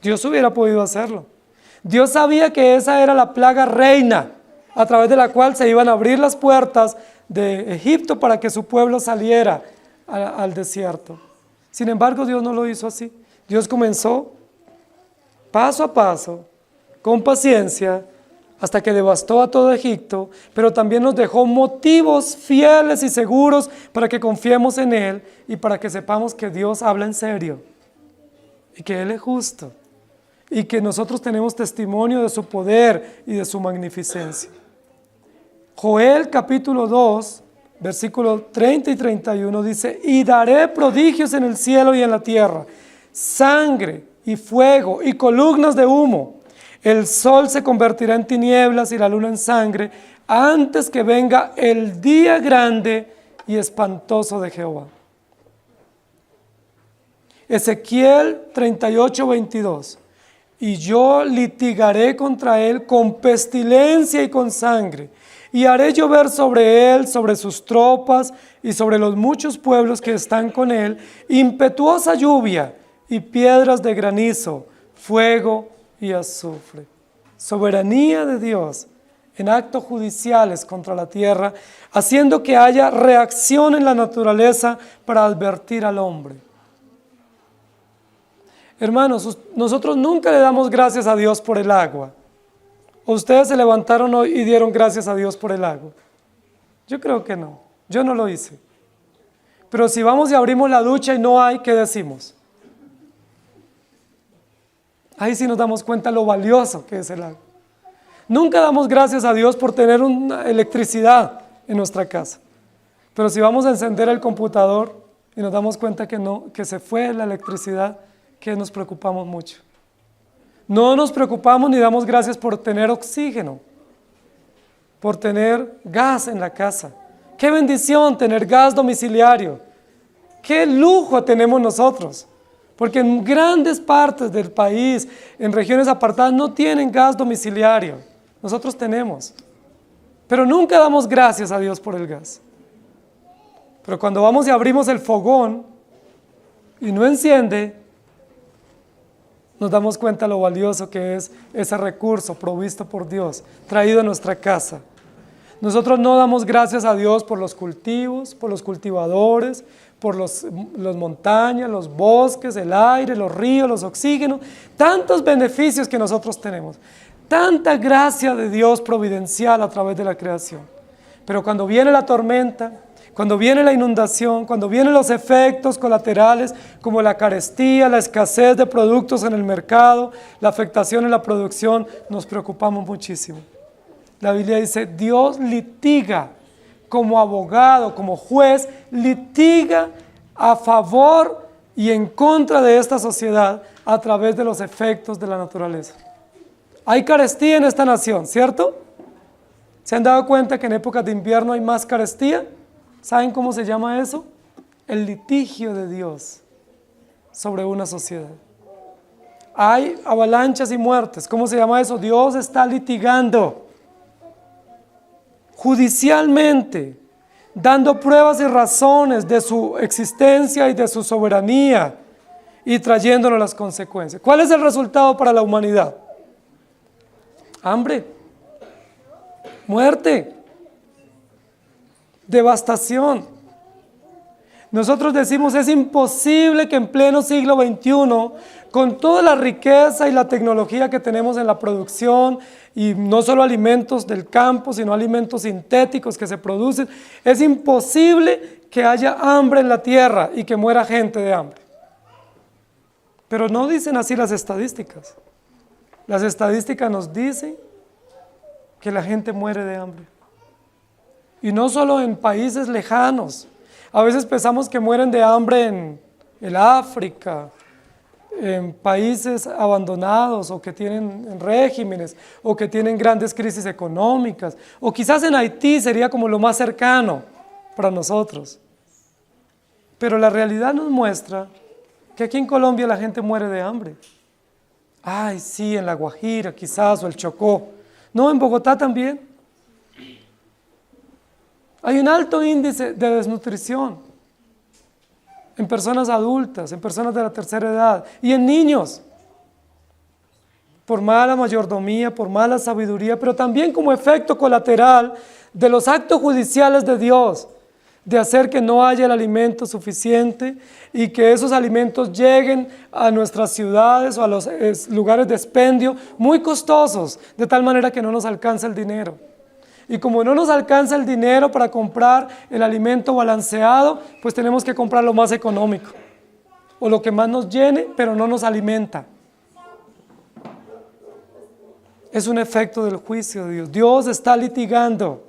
Dios hubiera podido hacerlo. Dios sabía que esa era la plaga reina, a través de la cual se iban a abrir las puertas de Egipto para que su pueblo saliera al desierto. Sin embargo, Dios no lo hizo así. Dios comenzó paso a paso, con paciencia, hasta que devastó a todo Egipto, pero también nos dejó motivos fieles y seguros para que confiemos en Él y para que sepamos que Dios habla en serio y que Él es justo y que nosotros tenemos testimonio de su poder y de su magnificencia. Joel capítulo 2, versículos 30 y 31 dice: y daré prodigios en el cielo y en la tierra, sangre y fuego y columnas de humo. El sol se convertirá en tinieblas y la luna en sangre antes que venga el día grande y espantoso de Jehová. Ezequiel 38, 22. Y yo litigaré contra él con pestilencia y con sangre, y haré llover sobre él, sobre sus tropas y sobre los muchos pueblos que están con él, impetuosa lluvia y piedras de granizo, fuego y azufre. Soberanía de Dios en actos judiciales contra la tierra, haciendo que haya reacción en la naturaleza para advertir al hombre. Hermanos, nosotros nunca le damos gracias a Dios por el agua. ¿O ustedes se levantaron hoy y dieron gracias a Dios por el agua? Yo creo que no. Yo no lo hice. Pero si vamos y abrimos la ducha y no hay, ¿qué decimos? Ahí sí nos damos cuenta lo valioso que es el agua. Nunca damos gracias a Dios por tener una electricidad en nuestra casa. Pero si vamos a encender el computador y nos damos cuenta que no, que se fue la electricidad, que nos preocupamos mucho. No nos preocupamos ni damos gracias por tener oxígeno, por tener gas en la casa. Qué bendición tener gas domiciliario. Qué lujo tenemos nosotros. Porque en grandes partes del país, en regiones apartadas, no tienen gas domiciliario. Nosotros tenemos. Pero nunca damos gracias a Dios por el gas. Pero cuando vamos y abrimos el fogón y no enciende, nos damos cuenta lo valioso que es ese recurso provisto por Dios, traído a nuestra casa. Nosotros no damos gracias a Dios por los cultivos, por los cultivadores, por las montañas, los bosques, el aire, los ríos, los oxígenos, tantos beneficios que nosotros tenemos, tanta gracia de Dios providencial a través de la creación. Pero cuando viene la tormenta, cuando viene la inundación, cuando vienen los efectos colaterales como la carestía, la escasez de productos en el mercado, la afectación en la producción, nos preocupamos muchísimo. La Biblia dice, Dios litiga como abogado, como juez, litiga a favor y en contra de esta sociedad a través de los efectos de la naturaleza. Hay carestía en esta nación, ¿cierto? ¿Se han dado cuenta que en épocas de invierno hay más carestía? ¿Saben cómo se llama eso? El litigio de Dios sobre una sociedad. hay avalanchas y muertes. ¿Cómo se llama eso? Dios está litigando judicialmente, dando pruebas y razones de su existencia y de su soberanía y trayéndonos las consecuencias. ¿Cuál es el resultado para la humanidad? Hambre, muerte, devastación. Nosotros decimos, es imposible que en pleno siglo XXI, con toda la riqueza y la tecnología que tenemos en la producción, y no solo alimentos del campo, sino alimentos sintéticos que se producen, es imposible que haya hambre en la tierra y que muera gente de hambre. Pero no dicen así las estadísticas. Las estadísticas nos dicen que la gente muere de hambre. Y no solo en países lejanos. A veces pensamos que mueren de hambre en el África, en países abandonados o que tienen regímenes o que tienen grandes crisis económicas, o quizás en Haití sería como lo más cercano para nosotros. Pero la realidad nos muestra que aquí en Colombia la gente muere de hambre. Ay, sí, en La Guajira quizás, o el Chocó. No, en Bogotá también. Hay un alto índice de desnutrición en personas adultas, en personas de la tercera edad y en niños, por mala mayordomía, por mala sabiduría, pero también como efecto colateral de los actos judiciales de Dios, de hacer que no haya el alimento suficiente y que esos alimentos lleguen a nuestras ciudades o a los lugares de expendio muy costosos, de tal manera que no nos alcanza el dinero. Y como no nos alcanza el dinero para comprar el alimento balanceado, pues tenemos que comprar lo más económico, o lo que más nos llene, pero no nos alimenta. Es un efecto del juicio de Dios. Dios está litigando.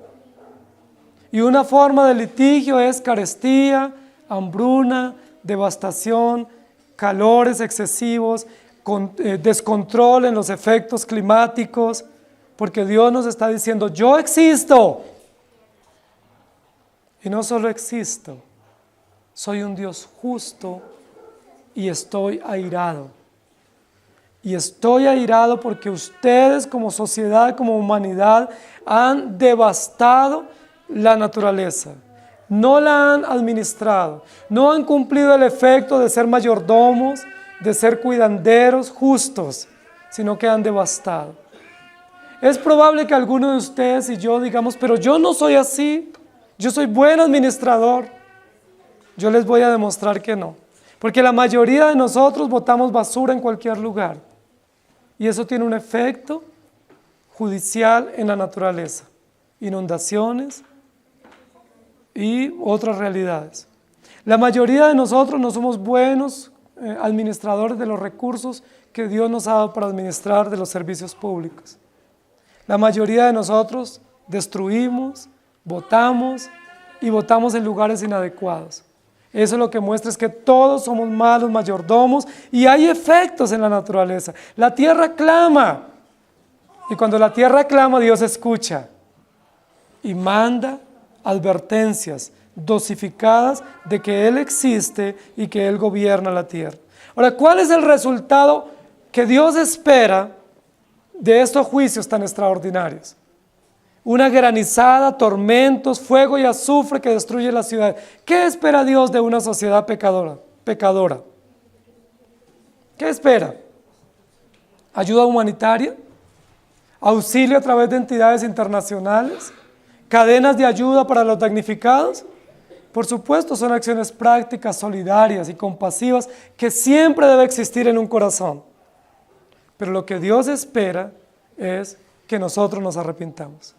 Y una forma de litigio es carestía, hambruna, devastación, calores excesivos, descontrol en los efectos climáticos, porque Dios nos está diciendo, yo existo. Y no solo existo, soy un Dios justo y estoy airado. Y estoy airado porque ustedes como sociedad, como humanidad, han devastado la naturaleza. No la han administrado, no han cumplido el efecto de ser mayordomos, de ser cuidanderos justos, sino que han devastado. Es probable que alguno de ustedes y yo digamos, pero yo no soy así, yo soy buen administrador. Yo les voy a demostrar que no, porque la mayoría de nosotros botamos basura en cualquier lugar y eso tiene un efecto judicial en la naturaleza, inundaciones y otras realidades. La mayoría de nosotros no somos buenos administradores de los recursos que Dios nos ha dado para administrar de los servicios públicos. La mayoría de nosotros destruimos, botamos y botamos en lugares inadecuados. Eso lo que muestra es que todos somos malos mayordomos y hay efectos en la naturaleza. La tierra clama y cuando la tierra clama Dios escucha y manda advertencias dosificadas de que Él existe y que Él gobierna la tierra. Ahora, ¿cuál es el resultado que Dios espera de estos juicios tan extraordinarios? Una granizada, tormentos, fuego y azufre que destruye la ciudad. ¿Qué espera Dios de una sociedad pecadora? ¿Qué espera? ¿Ayuda humanitaria? ¿Auxilio a través de entidades internacionales? ¿Cadenas de ayuda para los damnificados? Por supuesto, son acciones prácticas, solidarias y compasivas que siempre debe existir en un corazón. Pero lo que Dios espera es que nosotros nos arrepintamos.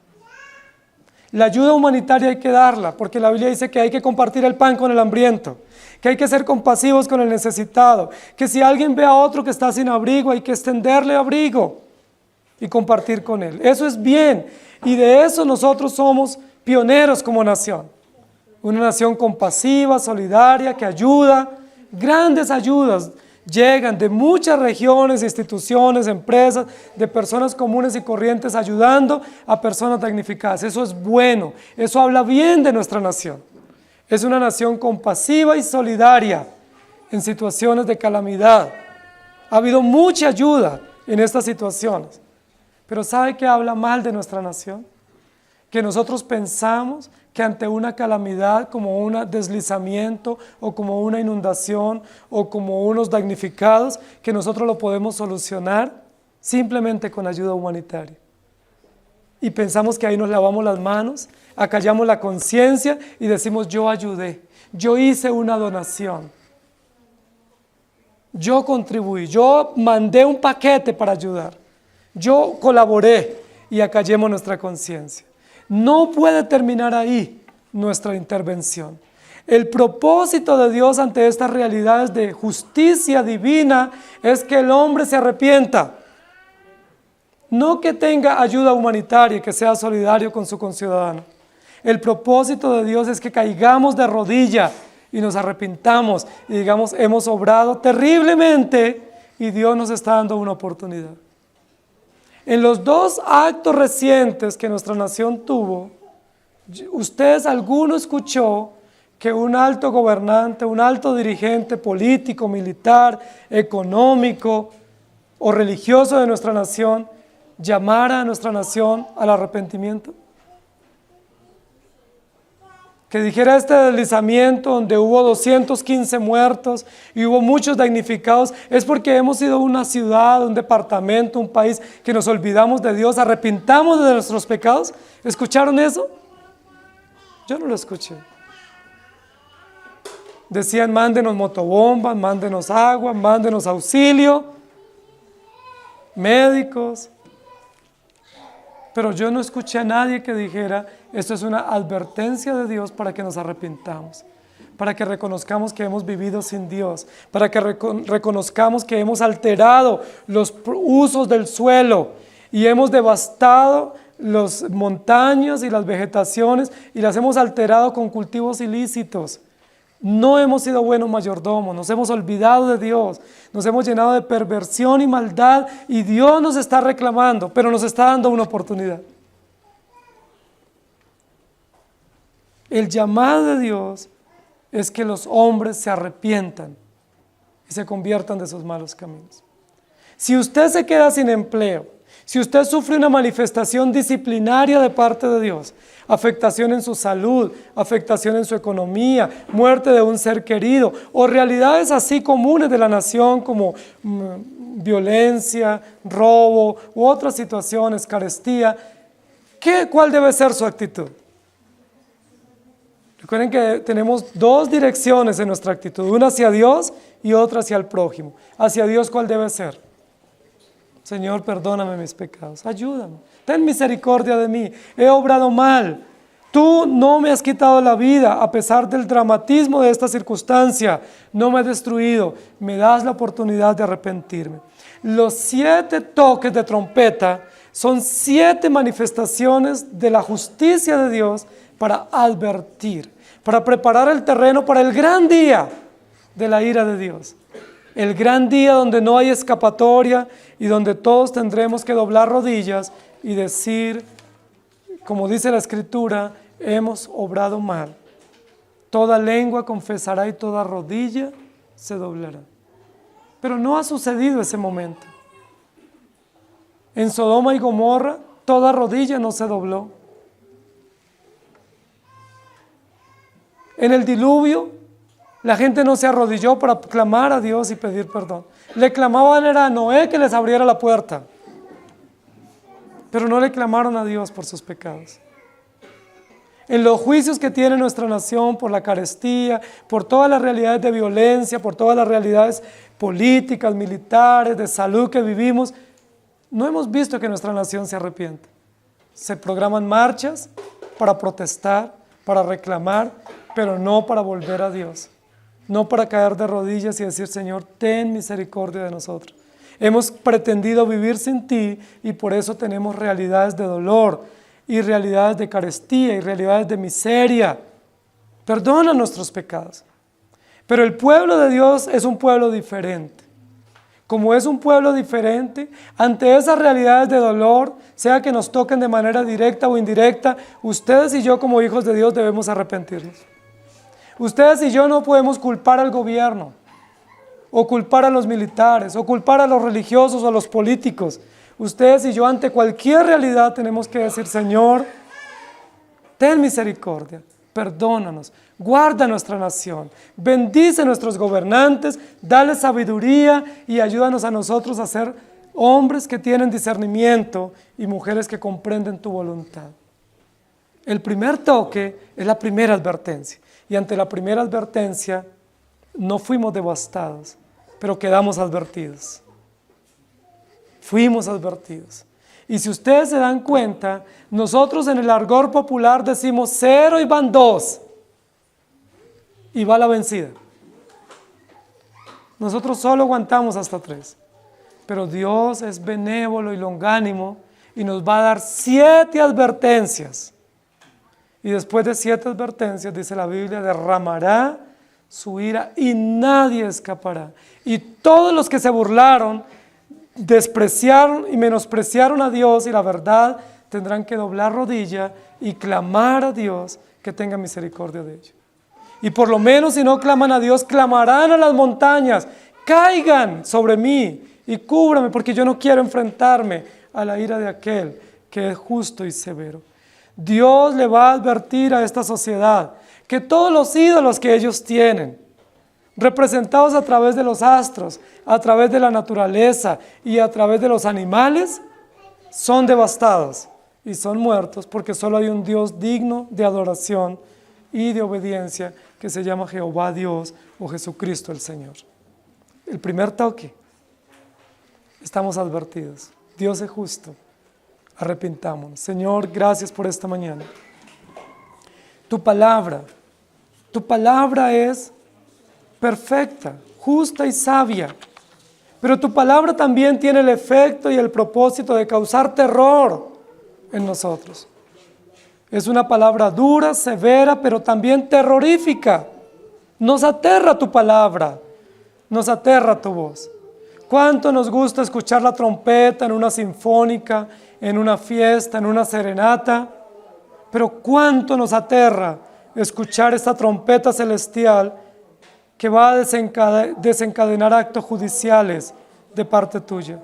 La ayuda humanitaria hay que darla, porque la Biblia dice que hay que compartir el pan con el hambriento, que hay que ser compasivos con el necesitado, que si alguien ve a otro que está sin abrigo, hay que extenderle abrigo y compartir con él. Eso es bien, y de eso nosotros somos pioneros como nación. Una nación compasiva, solidaria, que ayuda, grandes ayudas llegan de muchas regiones, instituciones, empresas, de personas comunes y corrientes ayudando a personas damnificadas. Eso es bueno, eso habla bien de nuestra nación. Es una nación compasiva y solidaria en situaciones de calamidad. Ha habido mucha ayuda en estas situaciones. Pero ¿sabe qué habla mal de nuestra nación? Que nosotros pensamos que ante una calamidad como un deslizamiento o como una inundación o como unos damnificados, que nosotros lo podemos solucionar simplemente con ayuda humanitaria. Y pensamos que ahí nos lavamos las manos, acallamos la conciencia y decimos yo ayudé, yo hice una donación, yo contribuí, yo mandé un paquete para ayudar, yo colaboré y acallemos nuestra conciencia. No puede terminar ahí nuestra intervención. El propósito de Dios ante estas realidades de justicia divina es que el hombre se arrepienta. No que tenga ayuda humanitaria y que sea solidario con su conciudadano. El propósito de Dios es que caigamos de rodilla y nos arrepintamos y digamos, hemos obrado terriblemente y Dios nos está dando una oportunidad. En los 2 actos recientes que nuestra nación tuvo, ustedes alguno escuchó que un alto gobernante, un alto dirigente político, militar, económico o religioso de nuestra nación llamara a nuestra nación al arrepentimiento. Que dijera este deslizamiento donde hubo 215 muertos y hubo muchos damnificados, es porque hemos sido una ciudad, un departamento, un país que nos olvidamos de Dios, arrepintamos de nuestros pecados. ¿Escucharon eso? Yo no lo escuché. Decían mándenos motobombas, mándenos agua, mándenos auxilio, médicos. Pero yo no escuché a nadie que dijera, esto es una advertencia de Dios para que nos arrepintamos, para que reconozcamos que hemos vivido sin Dios, para que reconozcamos que hemos alterado los usos del suelo y hemos devastado las montañas y las vegetaciones y las hemos alterado con cultivos ilícitos. No hemos sido buenos mayordomos, nos hemos olvidado de Dios, nos hemos llenado de perversión y maldad y Dios nos está reclamando, pero nos está dando una oportunidad. El llamado de Dios es que los hombres se arrepientan y se conviertan de sus malos caminos. Si usted se queda sin empleo, si usted sufre una manifestación disciplinaria de parte de Dios, afectación en su salud, afectación en su economía, muerte de un ser querido, o realidades así comunes de la nación como violencia, robo u otras situaciones, carestía, ¿cuál debe ser su actitud? Recuerden que tenemos 2 direcciones en nuestra actitud, una hacia Dios y otra hacia el prójimo. Hacia Dios, ¿cuál debe ser? Señor, perdóname mis pecados, ayúdame, ten misericordia de mí, he obrado mal, tú no me has quitado la vida a pesar del dramatismo de esta circunstancia, no me has destruido, me das la oportunidad de arrepentirme. Los 7 toques de trompeta son 7 manifestaciones de la justicia de Dios para advertir, para preparar el terreno para el gran día de la ira de Dios. El gran día donde no hay escapatoria y donde todos tendremos que doblar rodillas y decir, como dice la Escritura, hemos obrado mal. Toda lengua confesará y toda rodilla se doblará. Pero no ha sucedido ese momento. En Sodoma y Gomorra, toda rodilla no se dobló. En el diluvio, la gente no se arrodilló para clamar a Dios y pedir perdón. Le clamaban a Noé que les abriera la puerta, pero no le clamaron a Dios por sus pecados. En los juicios que tiene nuestra nación por la carestía, por todas las realidades de violencia, por todas las realidades políticas, militares, de salud que vivimos, no hemos visto que nuestra nación se arrepiente. Se programan marchas para protestar, para reclamar, pero no para volver a Dios. No para caer de rodillas y decir, Señor, ten misericordia de nosotros. Hemos pretendido vivir sin ti y por eso tenemos realidades de dolor y realidades de carestía y realidades de miseria. Perdona nuestros pecados. Pero el pueblo de Dios es un pueblo diferente. Como es un pueblo diferente, ante esas realidades de dolor, sea que nos toquen de manera directa o indirecta, ustedes y yo como hijos de Dios debemos arrepentirnos. Ustedes y yo no podemos culpar al gobierno. o culpar a los militares, o culpar a los religiosos o a los políticos. Ustedes y yo ante cualquier realidad tenemos que decir, Señor, ten misericordia, perdónanos, guarda nuestra nación, bendice a nuestros gobernantes, dale sabiduría y ayúdanos a nosotros a ser hombres que tienen discernimiento y mujeres que comprenden tu voluntad. El primer toque es la primera advertencia, y ante la primera advertencia no fuimos devastados, pero quedamos advertidos. Fuimos advertidos. Y si ustedes se dan cuenta, nosotros en el argot popular decimos 0 y van 2, y va la vencida. Nosotros solo aguantamos hasta 3, pero Dios es benévolo y longánimo y nos va a dar 7 advertencias. Y después de 7 advertencias, dice la Biblia, derramará su ira y nadie escapará. Y todos los que se burlaron, despreciaron y menospreciaron a Dios y la verdad, tendrán que doblar rodilla y clamar a Dios que tenga misericordia de ellos. Y por lo menos si no claman a Dios, clamarán a las montañas, caigan sobre mí y cúbrame, porque yo no quiero enfrentarme a la ira de aquel que es justo y severo. Dios le va a advertir a esta sociedad que todos los ídolos que ellos tienen, representados a través de los astros, a través de la naturaleza y a través de los animales, son devastados y son muertos, porque solo hay un Dios digno de adoración y de obediencia, que se llama Jehová Dios o Jesucristo el Señor. El primer toque, estamos advertidos. Dios es justo. Arrepintámonos. Señor, gracias por esta mañana. Tu palabra es perfecta, justa y sabia, pero tu palabra también tiene el efecto y el propósito de causar terror en nosotros. Es una palabra dura, severa, pero también terrorífica. Nos aterra tu palabra, nos aterra tu voz. ¿Cuánto nos gusta escuchar la trompeta en una sinfónica, en una fiesta, en una serenata? Pero cuánto nos aterra escuchar esta trompeta celestial que va a desencadenar actos judiciales de parte tuya.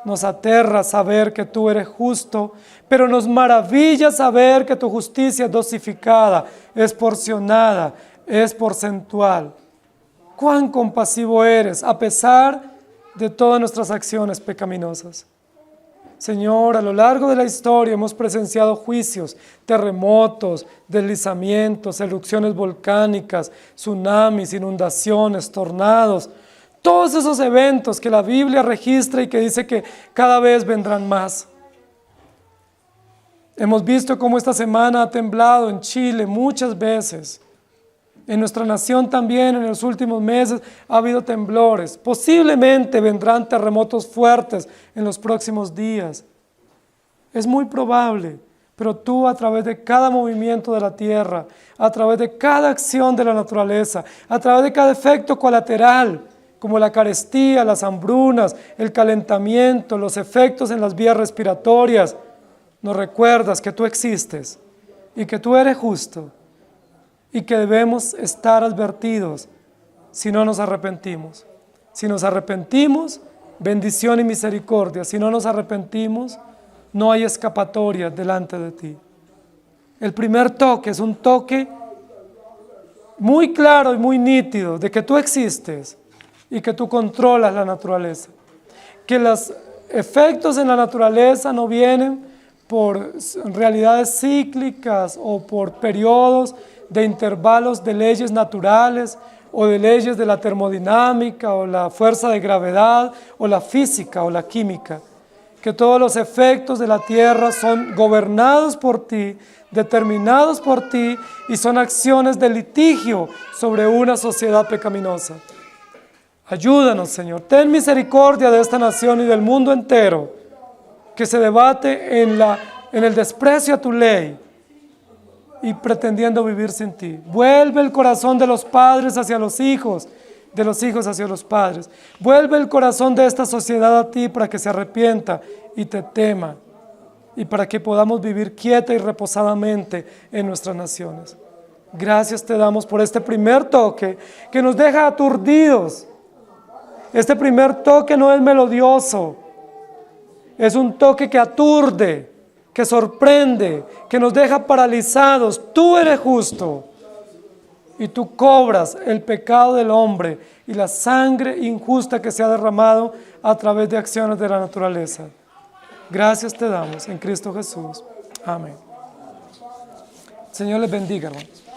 Nos aterra saber que tú eres justo, pero nos maravilla saber que tu justicia es dosificada, es porcionada, es porcentual. Cuán compasivo eres a pesar de todas nuestras acciones pecaminosas. Señor, a lo largo de la historia hemos presenciado juicios, terremotos, deslizamientos, erupciones volcánicas, tsunamis, inundaciones, tornados, todos esos eventos que la Biblia registra y que dice que cada vez vendrán más. Hemos visto cómo esta semana ha temblado en Chile muchas veces. En nuestra nación también en los últimos meses ha habido temblores. Posiblemente vendrán terremotos fuertes en los próximos días. Es muy probable, pero tú a través de cada movimiento de la tierra, a través de cada acción de la naturaleza, a través de cada efecto colateral, como la carestía, las hambrunas, el calentamiento, los efectos en las vías respiratorias, nos recuerdas que tú existes y que tú eres justo y que debemos estar advertidos si no nos arrepentimos. Si nos arrepentimos, bendición y misericordia. Si no nos arrepentimos, no hay escapatoria delante de ti. El primer toque es un toque muy claro y muy nítido de que tú existes y que tú controlas la naturaleza. Que los efectos en la naturaleza no vienen por realidades cíclicas o por periodos de intervalos de leyes naturales o de leyes de la termodinámica o la fuerza de gravedad o la física o la química. Que todos los efectos de la tierra son gobernados por ti, determinados por ti y son acciones de litigio sobre una sociedad pecaminosa. Ayúdanos, Señor. Ten misericordia de esta nación y del mundo entero que se debate en el desprecio a tu ley y pretendiendo vivir sin ti. Vuelve el corazón de los padres hacia los hijos, de los hijos hacia los padres. Vuelve el corazón de esta sociedad a ti para que se arrepienta y te tema y para que podamos vivir quieta y reposadamente en nuestras naciones. Gracias te damos por este primer toque que nos deja aturdidos Este primer toque no es melodioso, es un toque que aturde, que sorprende, que nos deja paralizados. Tú eres justo y tú cobras el pecado del hombre y la sangre injusta que se ha derramado a través de acciones de la naturaleza. Gracias te damos en Cristo Jesús. Amén. Señor les bendiga, hermanos.